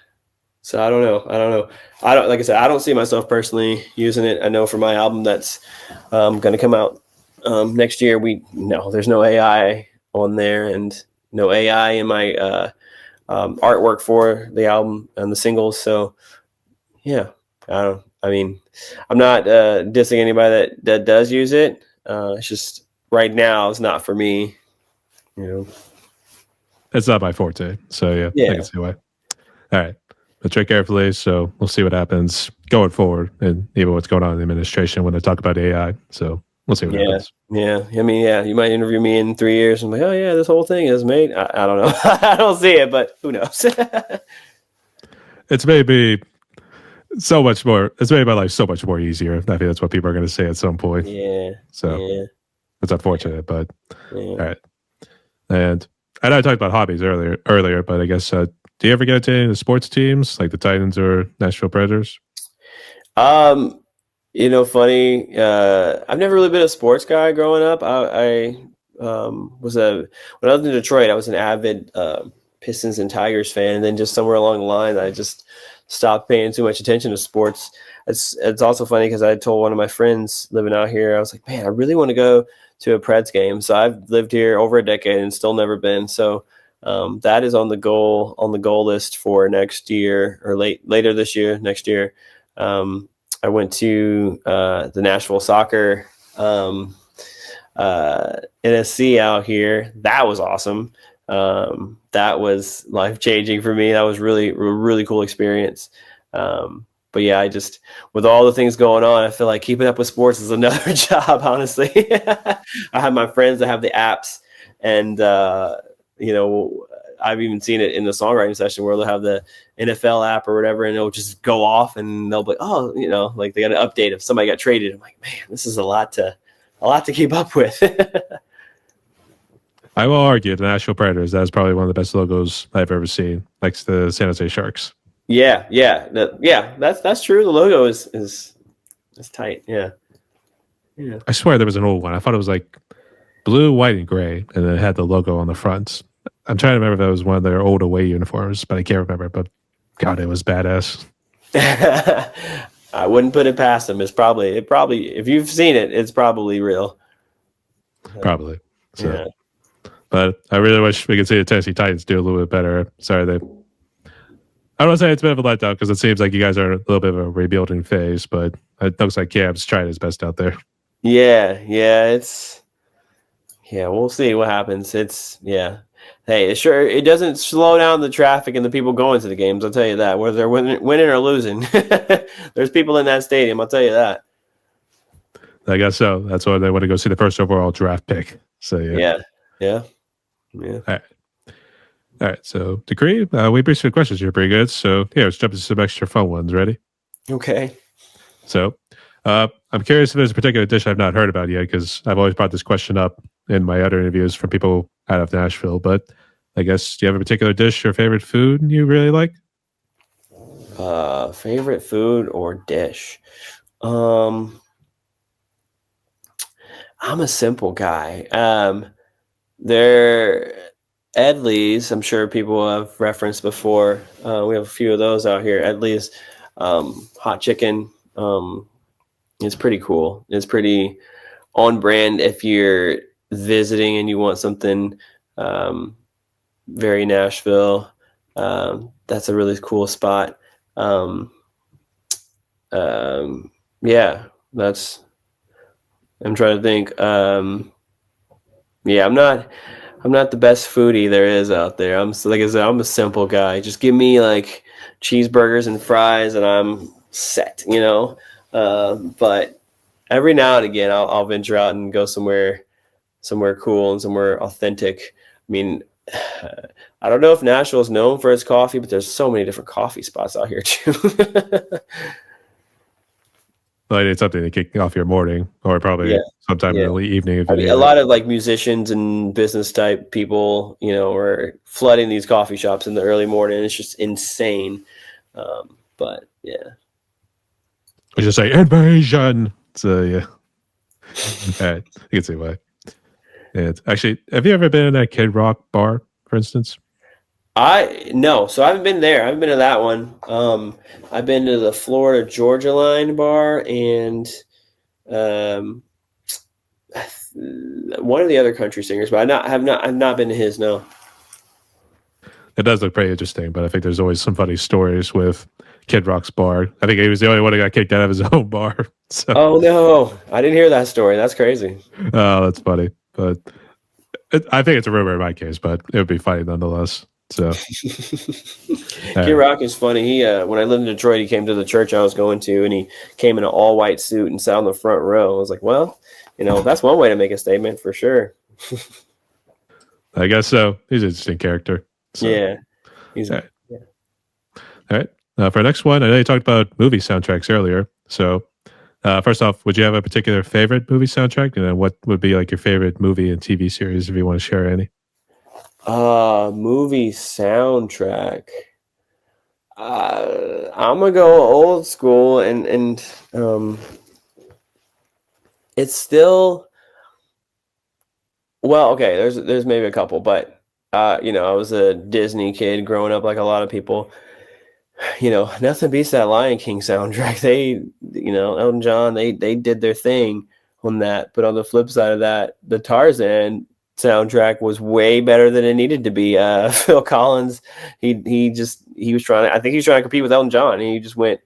I don't know. Like I said, I don't see myself personally using it. I know for my album that's going to come out next year, there's no AI on there, and no AI in my artwork for the album and the singles. So Yeah. I mean, I'm not dissing anybody that does use it. It's just right now it's not for me. You know. It's not my forte. So yeah, I can Yeah. see why. All right. But tread carefully. So we'll see what happens going forward and even what's going on in the administration when they talk about AI. So we'll see what Yeah. happens. Yeah. I mean, yeah, you might interview me in 3 years and be like, oh yeah, this whole thing is made. I don't know. I don't see it, but who knows? It's maybe so much more. It's made my life so much more easier. I think that's what people are going to say at some point. Yeah. So Yeah. it's unfortunate, but Yeah. all right. And I know I talked about hobbies earlier, but I guess do you ever get into any of the sports teams like the Titans or Nashville Predators? Um, funny. I've never really been a sports guy growing up. I was when I was in Detroit, I was an avid Pistons and Tigers fan, and then just somewhere along the line, I just stopped paying too much attention to sports. It's also funny because I told one of my friends living out here, I was like, man, I really want to go to a Preds game. So I've lived here over a decade and still never been. So that is on the goal list for next year or later this year, next year. I went to the Nashville soccer NSC out here. That was awesome. That was life changing for me. That was really cool experience. But yeah, I just, with all the things going on, I feel like keeping up with sports is another job, honestly. I have my friends that have the apps, and I've even seen it in the songwriting session where they'll have the NFL app or whatever, and it'll just go off, and they'll be like, oh, like they got an update if somebody got traded. I'm like, man, this is a lot to keep up with. I will argue the Nashville Predators. That is probably one of the best logos I've ever seen, next to the San Jose Sharks. Yeah. That's true. The logo is tight. Yeah. I swear there was an old one. I thought it was like blue, white, and gray, and then it had the logo on the front. I'm trying to remember if that was one of their old away uniforms, but I can't remember. But God, it was badass. I wouldn't put it past them. It probably if you've seen it, it's probably real. Probably. So, yeah. But I really wish we could see the Tennessee Titans do a little bit better. Sorry, I don't want to say it's a bit of a letdown because it seems like you guys are in a little bit of a rebuilding phase, but it looks like Cam's trying his best out there. Yeah, we'll see what happens. Hey, it doesn't slow down the traffic and the people going to the games. I'll tell you that. Whether they're winning or losing, there's people in that stadium. I'll tell you that. I guess so. That's why they want to go see the first overall draft pick. So yeah. All right. So Dachri, we appreciate the questions. You're pretty good. So yeah, let's jump into some extra fun ones. Ready? Okay. So I'm curious if there's a particular dish I've not heard about yet because I've always brought this question up in my other interviews from people out of Nashville. But I guess, do you have a particular dish or favorite food you really like? Favorite food or dish? I'm a simple guy. Edley's, I'm sure people have referenced before. We have a few of those out here. Edley's hot chicken. It's pretty cool. It's pretty on brand if you're visiting and you want something very Nashville. That's a really cool spot. Yeah, I'm trying to think. Yeah, I'm not the best foodie there is out there. Like I said, I'm a simple guy. Just give me like cheeseburgers and fries and I'm set, but every now and again I'll venture out and go somewhere cool and somewhere authentic. I mean, I don't know if Nashville is known for its coffee, but there's so many different coffee spots out here too. Well, it's something to kick off your morning or probably sometime in the evening. I mean, a lot of like musicians and business type people, are flooding these coffee shops in the early morning. It's just insane. But yeah. I just say invasion. So yeah. All right. You can see why. And actually, have you ever been in that Kid Rock bar, for instance? No, so I haven't been there. I haven't been to that one. I've been to the Florida Georgia Line bar and one of the other country singers, but I've not been to his. No. It does look pretty interesting, but I think there's always some funny stories with Kid Rock's bar. I think he was the only one who got kicked out of his own bar. So, Oh no, I didn't hear that story. That's crazy. oh, that's funny. But I think it's a rumor in my case, but it would be funny nonetheless. So, Kid Rock is funny. He when I lived in Detroit, he came to the church I was going to, and he came in an all white suit and sat on the front row. I was like, well, that's one way to make a statement for sure. I guess so. He's an interesting character. So. Yeah, all right. Yeah. All right. For our next one, I know you talked about movie soundtracks earlier. So, first off, would you have a particular favorite movie soundtrack? And then what would be like your favorite movie and TV series if you want to share any? Movie soundtrack. I'm gonna go old school, and it's still okay. There's maybe a couple, but I was a Disney kid growing up, like a lot of people. Nothing beats that Lion King soundtrack. They, Elton John, they did their thing on that. But on the flip side of that, the Tarzan soundtrack was way better than it needed to be. Phil Collins, he was trying to compete with Elton John, and he just went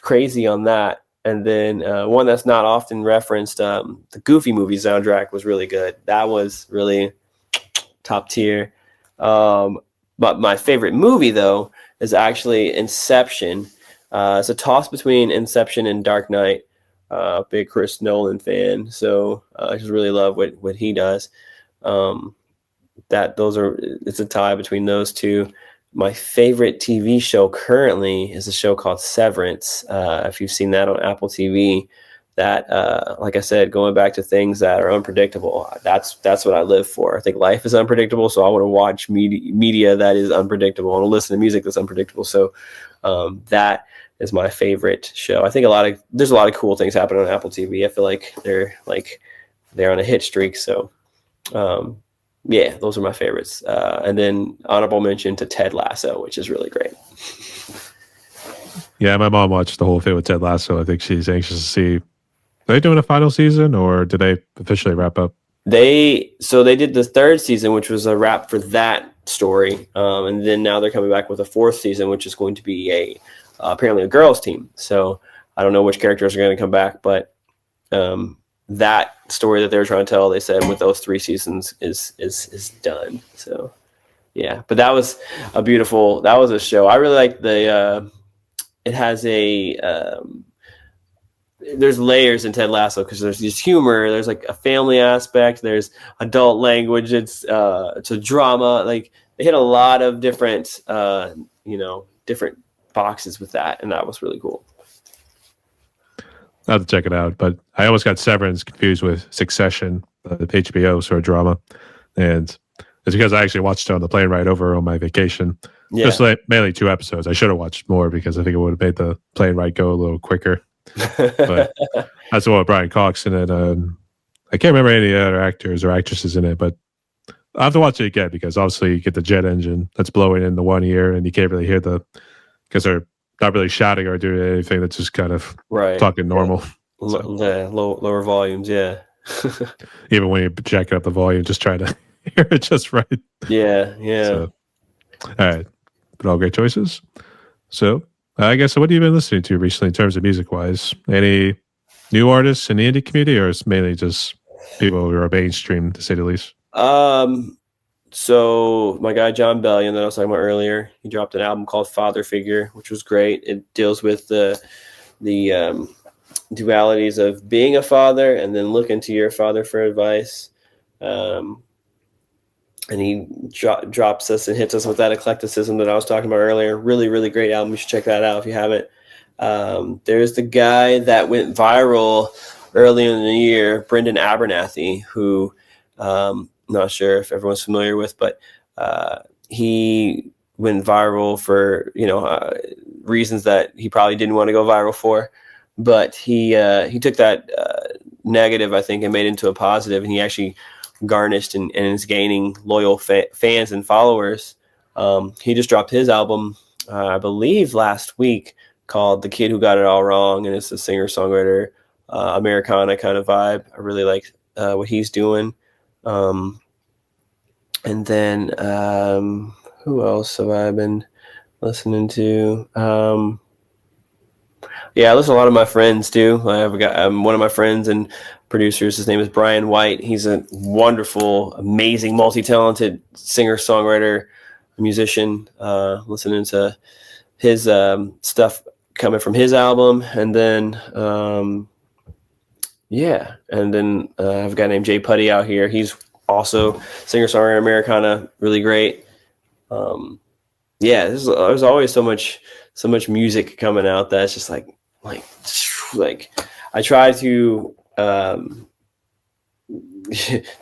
crazy on that. And then one that's not often referenced, the Goofy movie soundtrack was really good. That was really top tier. But my favorite movie though is actually Inception. It's a toss between Inception and Dark Knight. Big Chris Nolan fan, so I just really love what he does. It's a tie between those two. My favorite TV show currently is a show called Severance. If you've seen that on Apple TV, that like I said, going back to things that are unpredictable, that's what I live for. I think life is unpredictable, so I want to watch media that is unpredictable. I want to listen to music that's unpredictable. So that is my favorite show. I think there's a lot of cool things happening on Apple TV. I feel like they're on a hit streak. So yeah, those are my favorites. And then honorable mention to Ted Lasso, which is really great. Yeah, my mom watched the whole thing with Ted Lasso. I think she's anxious to see. Are they doing a final season, or did they officially wrap up? They did the third season, which was a wrap for that story, and then now they're coming back with a fourth season, which is going to be apparently a girls' team. So I don't know which characters are going to come back, but that story that they were trying to tell, they said with those 3 seasons is done. So yeah, but that was a show. I really like it has there's layers in Ted Lasso because there's this humor, there's like a family aspect, there's adult language, it's a drama. Like they hit a lot of different different boxes with that, and that was really cool. I'll have to check it out, but I almost got Severance confused with Succession, the HBO sort of drama, and it's because I actually watched it on the plane ride over on my vacation. Yeah. Just mainly 2 episodes. I should have watched more because I think it would have made the plane ride go a little quicker. But that's the one with Brian Cox in it. I can't remember any other actors or actresses in it, but I have to watch it again because obviously you get the jet engine that's blowing in the one ear, and you can't really hear because they're not really shouting or doing anything. That's just kind of talking normal. Yeah. Lower volumes, yeah. Even when you jack up the volume, just try to hear it just right. Yeah. So, all right, but all great choices. So I guess, what have you been listening to recently in terms of music-wise? Any new artists in the indie community, or is mainly just people who are mainstream, to say the least? So my guy John Bellion that I was talking about earlier, he dropped an album called Father Figure, which was great. It deals with the dualities of being a father and then looking to your father for advice. And he drops us and hits us with that eclecticism that I was talking about earlier. Really, really great album. You should check that out if you haven't. There's the guy that went viral earlier in the year, Brendan Abernathy, who I'm not sure if everyone's familiar with, but he went viral for reasons that he probably didn't want to go viral for. But he took that negative, I think, and made it into a positive, and he actually garnished and is gaining loyal fans and followers. He just dropped his album, I believe last week, called The Kid Who Got It All Wrong, and it's a singer-songwriter, Americana kind of vibe. I really like what he's doing. And then who else have I been listening to? Yeah, I listen to a lot of my friends too. I've got one of my friends and producers. His name is Brian White. He's a wonderful, amazing, multi-talented singer, songwriter, musician. Listening to his stuff coming from his album, and then I've got named Jay Putty out here. He's also singer, songwriter, Americana, really great. There's always so much music coming out that's just like I try to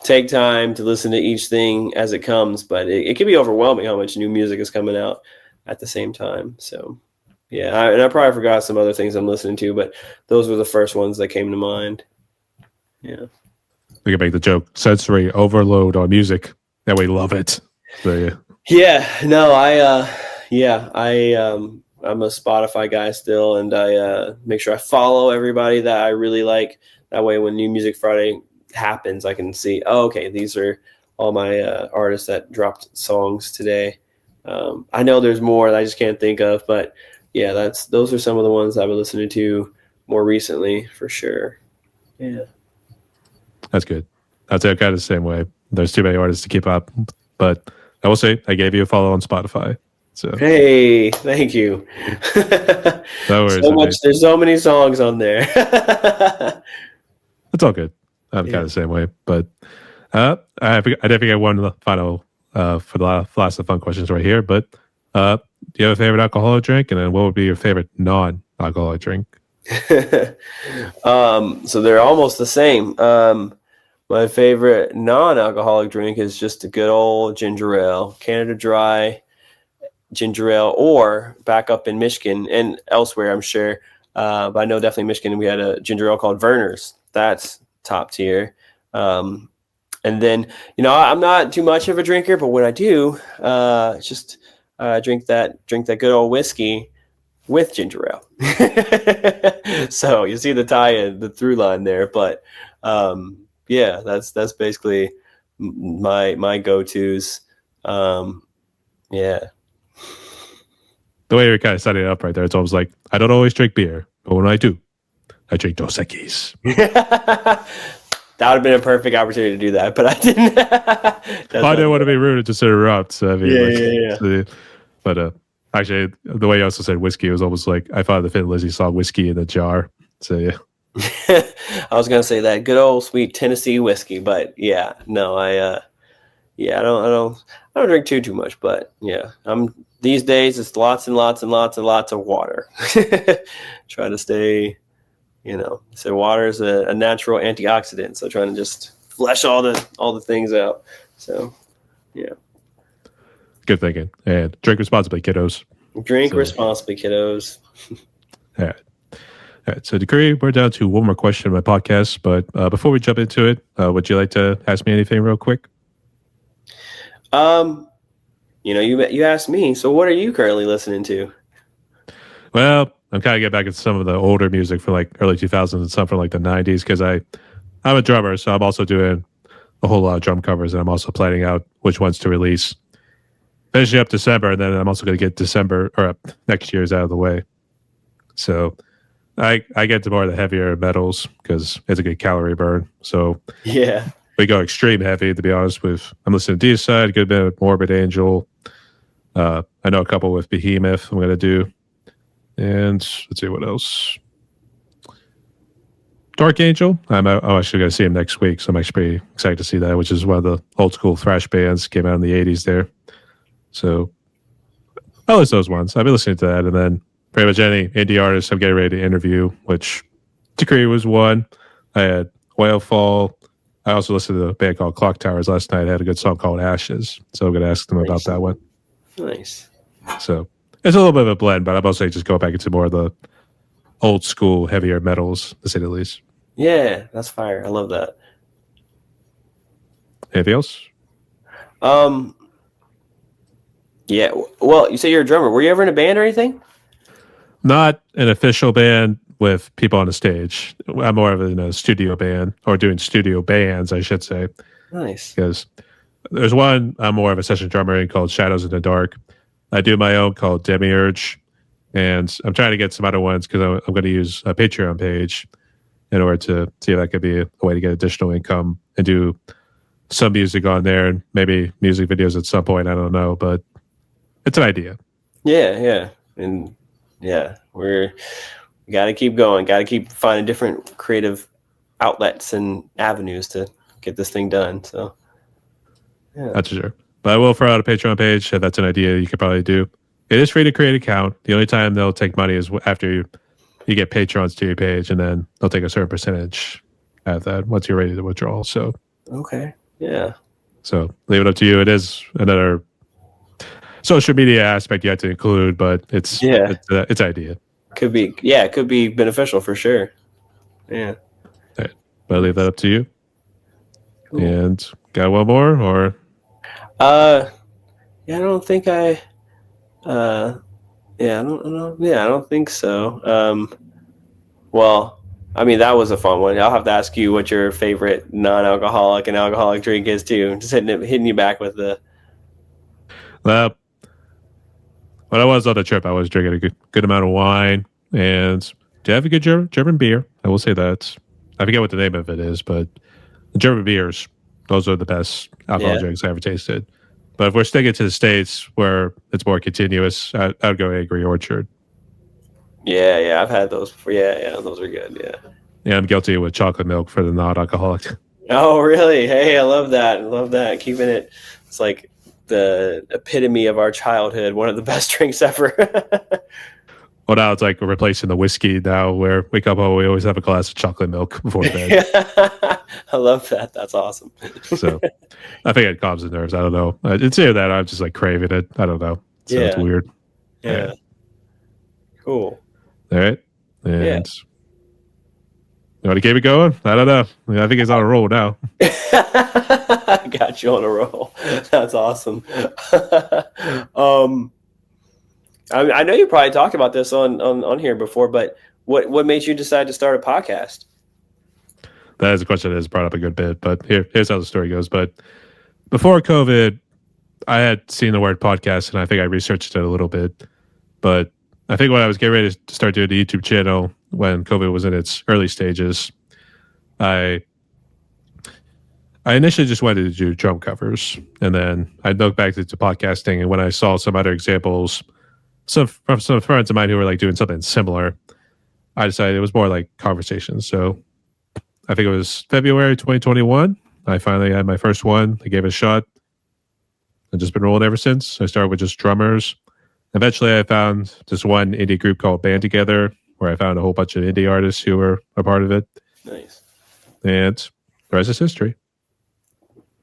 take time to listen to each thing as it comes, but it can be overwhelming how much new music is coming out at the same time. So yeah, I probably forgot some other things I'm listening to, but those were the first ones that came to mind. Yeah, we can make the joke sensory overload on music, and we love it. So, I'm a Spotify guy still, and I make sure I follow everybody that I really like. That way, when New Music Friday happens, I can see, okay, these are all my artists that dropped songs today. I know there's more that I just can't think of, but yeah, those are some of the ones I've been listening to more recently for sure. Yeah, that's good. I'd say I'm kind of the same way. There's too many artists to keep up, but I will say I gave you a follow on Spotify. So hey, thank you. No worries. There's so many songs on there. It's all good. I'm kind of the same way, but I definitely got one final for the last of the fun questions right here. But do you have a favorite alcoholic drink, and then what would be your favorite non-alcoholic drink? So they're almost the same. My favorite non-alcoholic drink is just a good old ginger ale, Canada Dry ginger ale, or back up in Michigan and elsewhere, I'm sure. But I know definitely Michigan, we had a ginger ale called Verner's. That's top tier. And then, I'm not too much of a drinker, but when I do, just drink that good old whiskey with ginger ale. So you see the through line there, but that's basically my go-tos. The way you're kind of setting it up right there, it's almost like I don't always drink beer, but when I do, I drink Dos Equis. That would have been a perfect opportunity to do that, but I didn't. I didn't want to be rude and just interrupt. So, I mean, But actually, the way you also said whiskey was almost like I thought the Thin Lizzy song "Whiskey in a Jar." So yeah. I was gonna say that good old sweet Tennessee whiskey, but I don't drink too much, but these days it's lots and lots and lots and lots of water. Try to stay, so water is a natural antioxidant, so trying to just flesh all the things out. So good thinking. And drink responsibly, kiddos. Drink responsibly, kiddos. All right. So, Dachri, we're down to one more question in my podcast, but before we jump into it, would you like to ask me anything real quick? You asked me. So, what are you currently listening to? Well, I'm kind of getting back into some of the older music from like early 2000s and some from like the 90s because I'm a drummer, so I'm also doing a whole lot of drum covers, and I'm also planning out which ones to release. Finishing up December, and then I'm also going to get December or next year's out of the way. So I get to more of the heavier metals because it's a good calorie burn. So we go extreme heavy. To be honest, I'm listening to Deicide, a good bit of Morbid Angel. I know a couple with Behemoth. I'm going to do, and let's see what else. Dark Angel. I'm actually going to see him next week, so I'm actually pretty excited to see that, which is one of the old school thrash bands came out in the 80s there. So I listen to those ones. I've been listening to that, and then pretty much any indie artist I'm getting ready to interview, which Dachri was one. I had Whalefall. I also listened to a band called Clock Towers last night. I had a good song called Ashes, so I'm going to ask them about that one. Nice. So it's a little bit of a blend, but I'm also just go back into more of the old school, heavier metals, to say the least. Yeah, that's fire. I love that. Anything else? Yeah. Well, you say you're a drummer. Were you ever in a band or anything? Not an official band with people on the stage. I'm more of a studio band, or doing studio bands, I should say. Nice. Because there's one I'm more of a session drummer in called Shadows in the Dark. I do my own called Demiurge, And I'm trying to get some other ones because I'm going to use a Patreon page in order to see if that could be a way to get additional income and do some music on there and maybe music videos at some point. I don't know, but it's an idea. Yeah. And yeah, we got to keep going. Got to keep finding different creative outlets and avenues to get this thing done. So, yeah. That's for sure. But I will throw out a Patreon page if that's an idea you could probably do. It is free to create an account. The only time they'll take money is after you get patrons to your page, and then they'll take a certain percentage out of that once you're ready to withdraw. So, okay. Yeah. So leave it up to you. It is another social media aspect you have to include, but it's idea. Could be beneficial for sure. Yeah. Right. But I'll leave that up to you. Cool. And got one more or? Yeah, I don't think I don't think so. Well, I mean, that was a fun one. I'll have to ask you what your favorite non-alcoholic and alcoholic drink is too. Just hitting you back with the. Well, when I was on the trip, I was drinking a good amount of wine, and do you have a good German beer? I will say that. I forget what the name of it is, but the German beers, those are the best alcohol drinks I ever tasted. But if we're sticking to the States where it's more continuous, I'd go Angry Orchard. Yeah, I've had those before. Yeah, those are good. Yeah, I'm guilty with chocolate milk for the non-alcoholic. Oh, really? Hey, I love that. Keeping it, it's like the epitome of our childhood. One of the best drinks ever. Well, now it's like we're replacing the whiskey now where we come home, we always have a glass of chocolate milk before bed. I love that. That's awesome. So I think it calms the nerves. I don't know. It's either that I'm just like craving it. I don't know. So it's weird. Yeah. Right. Cool. All right. And you want to keep it going? I don't know. I think it's on a roll now. I got you on a roll. That's awesome. I know you probably talked about this on here before, but what made you decide to start a podcast? That is a question that is brought up a good bit, but here's how the story goes. But before COVID, I had seen the word podcast, and I think I researched it a little bit. But I think when I was getting ready to start doing the YouTube channel, when COVID was in its early stages, I initially just wanted to do drum covers, and then I looked back to podcasting, and when I saw some other examples, from some friends of mine who were like doing something similar, I decided it was more like conversations. So I think it was February 2021. I finally had my first one. I gave it a shot. I've just been rolling ever since. I started with just drummers. Eventually, I found this one indie group called Band Together, where I found a whole bunch of indie artists who were a part of it. Nice. And the rest is history.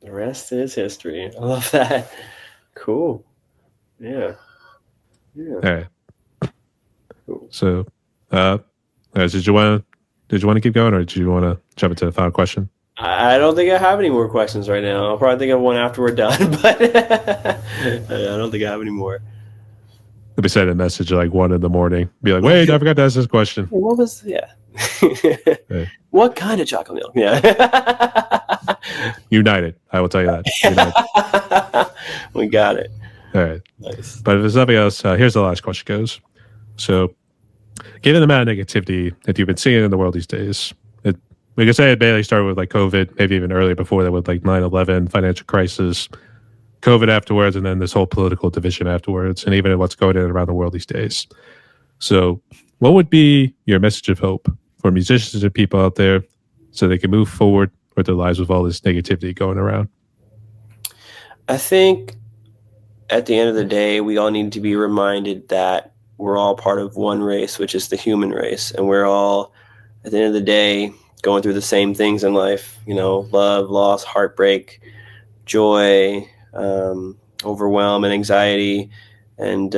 The rest is history. I love that. Cool. Yeah. All right. Cool. So, did you want to keep going, or did you want to jump into the final question? I don't think I have any more questions right now. I'll probably think of one after we're done, but I don't think I have any more. Let me send a message at like 1 a.m. Be like, wait, I forgot to ask this question. What was hey. What kind of chocolate milk? Yeah. United. I will tell you that. We got it. All right. Nice. But if there's nothing else, here's the last question goes. So, given the amount of negativity that you've been seeing in the world these days, we can say it barely started with like COVID, maybe even earlier before that with like 9/11, financial crisis, COVID afterwards, and then this whole political division afterwards, and even what's going on around the world these days. So what would be your message of hope for musicians and people out there so they can move forward with their lives with all this negativity going around? I think at the end of the day, we all need to be reminded that we're all part of one race, which is the human race. And we're all, at the end of the day, going through the same things in life, love, loss, heartbreak, joy, overwhelm, and anxiety. And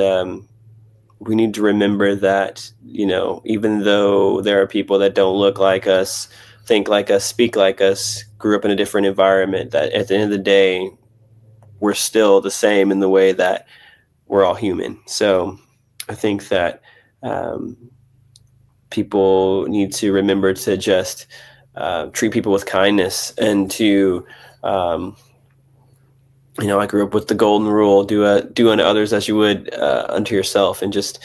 we need to remember that, even though there are people that don't look like us, think like us, speak like us, grew up in a different environment, that at the end of the day, we're still the same in the way that we're all human. So I think that people need to remember to just treat people with kindness and to, I grew up with the golden rule, do unto others as you would unto yourself, and just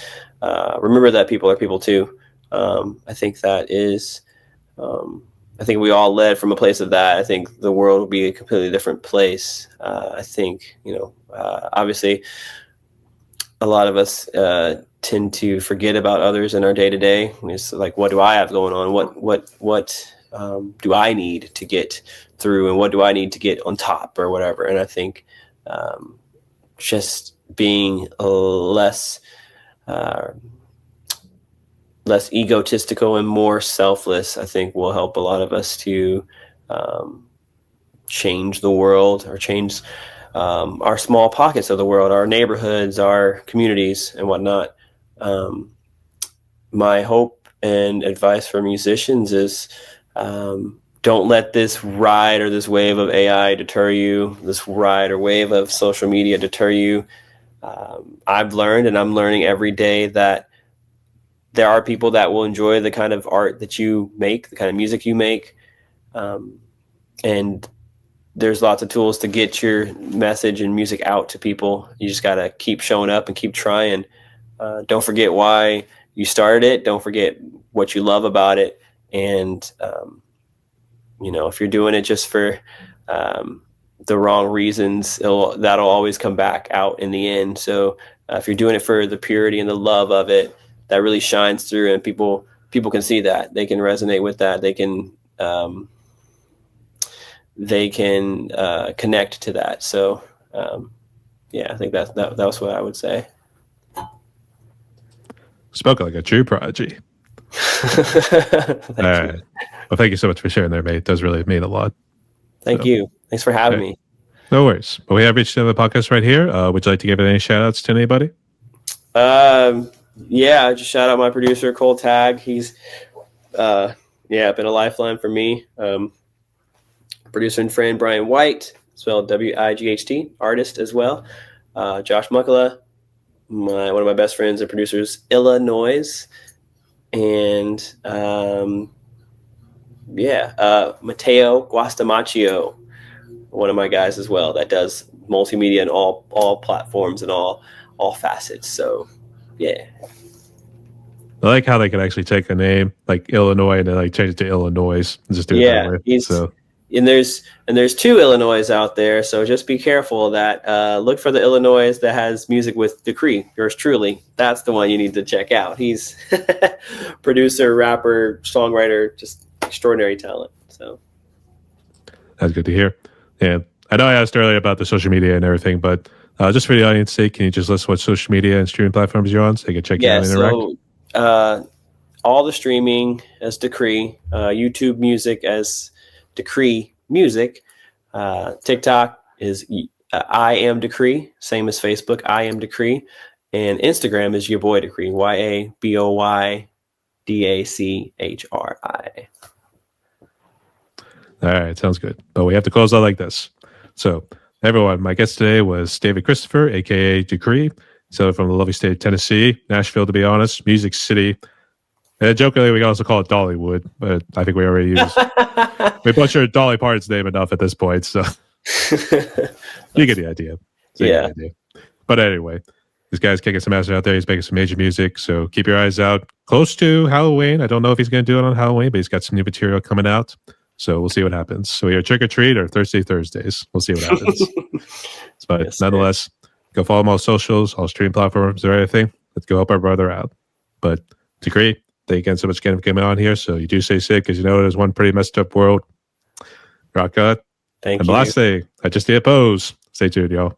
remember that people are people too. I think that is, I think we all led from a place of that. I think the world will be a completely different place. I think, obviously a lot of us tend to forget about others in our day to day. It's like, what do I have going on? What do I need to get through, and what do I need to get on top or whatever? And I think just being less egotistical and more selfless, I think, will help a lot of us to change the world, or change our small pockets of the world, our neighborhoods, our communities, and whatnot. My hope and advice for musicians is, don't let this ride or this wave of AI deter you, this ride or wave of social media deter you. I've learned, and I'm learning every day, that there are people that will enjoy the kind of art that you make, the kind of music you make. And there's lots of tools to get your message and music out to people. You just got to keep showing up and keep trying. Don't forget why you started it. Don't forget what you love about it. And, if you're doing it just for the wrong reasons, that'll always come back out in the end. So if you're doing it for the purity and the love of it, that really shines through, and people can see that. They can resonate with that. They can connect to that. So I think that was what I would say. Spoke like a true prodigy. All right. Well, thank you so much for sharing there, mate. It does really mean a lot. Thank you. Thanks for having me. No worries. But we have reached the end of the podcast right here. Would you like to give any shout outs to anybody? Just shout out my producer, Cole Tagg. He's been a lifeline for me. Producer and friend Brian White, spelled Wight, artist as well. Josh Muckala, one of my best friends and producers, Illinois. And Mateo Guastamaccio, one of my guys as well, that does multimedia in all platforms and all facets. So yeah, I like how they can actually take a name like Illinois and then like change it to Illinois and just do it that way. So and there's two Illinois out there, so just be careful that look for the Illinois that has music with Dachri, yours truly. That's the one you need to check out. He's producer, rapper, songwriter, just extraordinary talent. So that's good to hear. And I know I asked earlier about the social media and everything, but just for the audience's sake, can you just list what social media and streaming platforms you're on so they can check you out and interact? So all the streaming as Dachri, YouTube music as Dachri Music, TikTok is I am Dachri, same as Facebook, I am Dachri, and Instagram is your boy Dachri, YABOYDACHRI. All right, sounds good. But we have to close out like this. So, everyone, my guest today was David Christopher, aka Dachri, so from the lovely state of Tennessee, Nashville, to be honest, Music City. And jokingly, we can also call it Dollywood, but I think we already used. We butchered Dolly Parton's name enough at this point, so you get the idea. But anyway, this guy's kicking some ass out there. He's making some major music, so keep your eyes out. Close to Halloween. I don't know if he's going to do it on Halloween, but he's got some new material coming out, so we'll see what happens. So either trick or treat or Thursday Thursdays. We'll see what happens. But nonetheless, go follow him on all socials, all stream platforms, or anything. Let's go help our brother out. But Dachri, thank you again so much again for coming on here. So you do stay sick, because it is one pretty messed up world. Rock on. Thank you. And the last thing, I just did a pose. Stay tuned, y'all.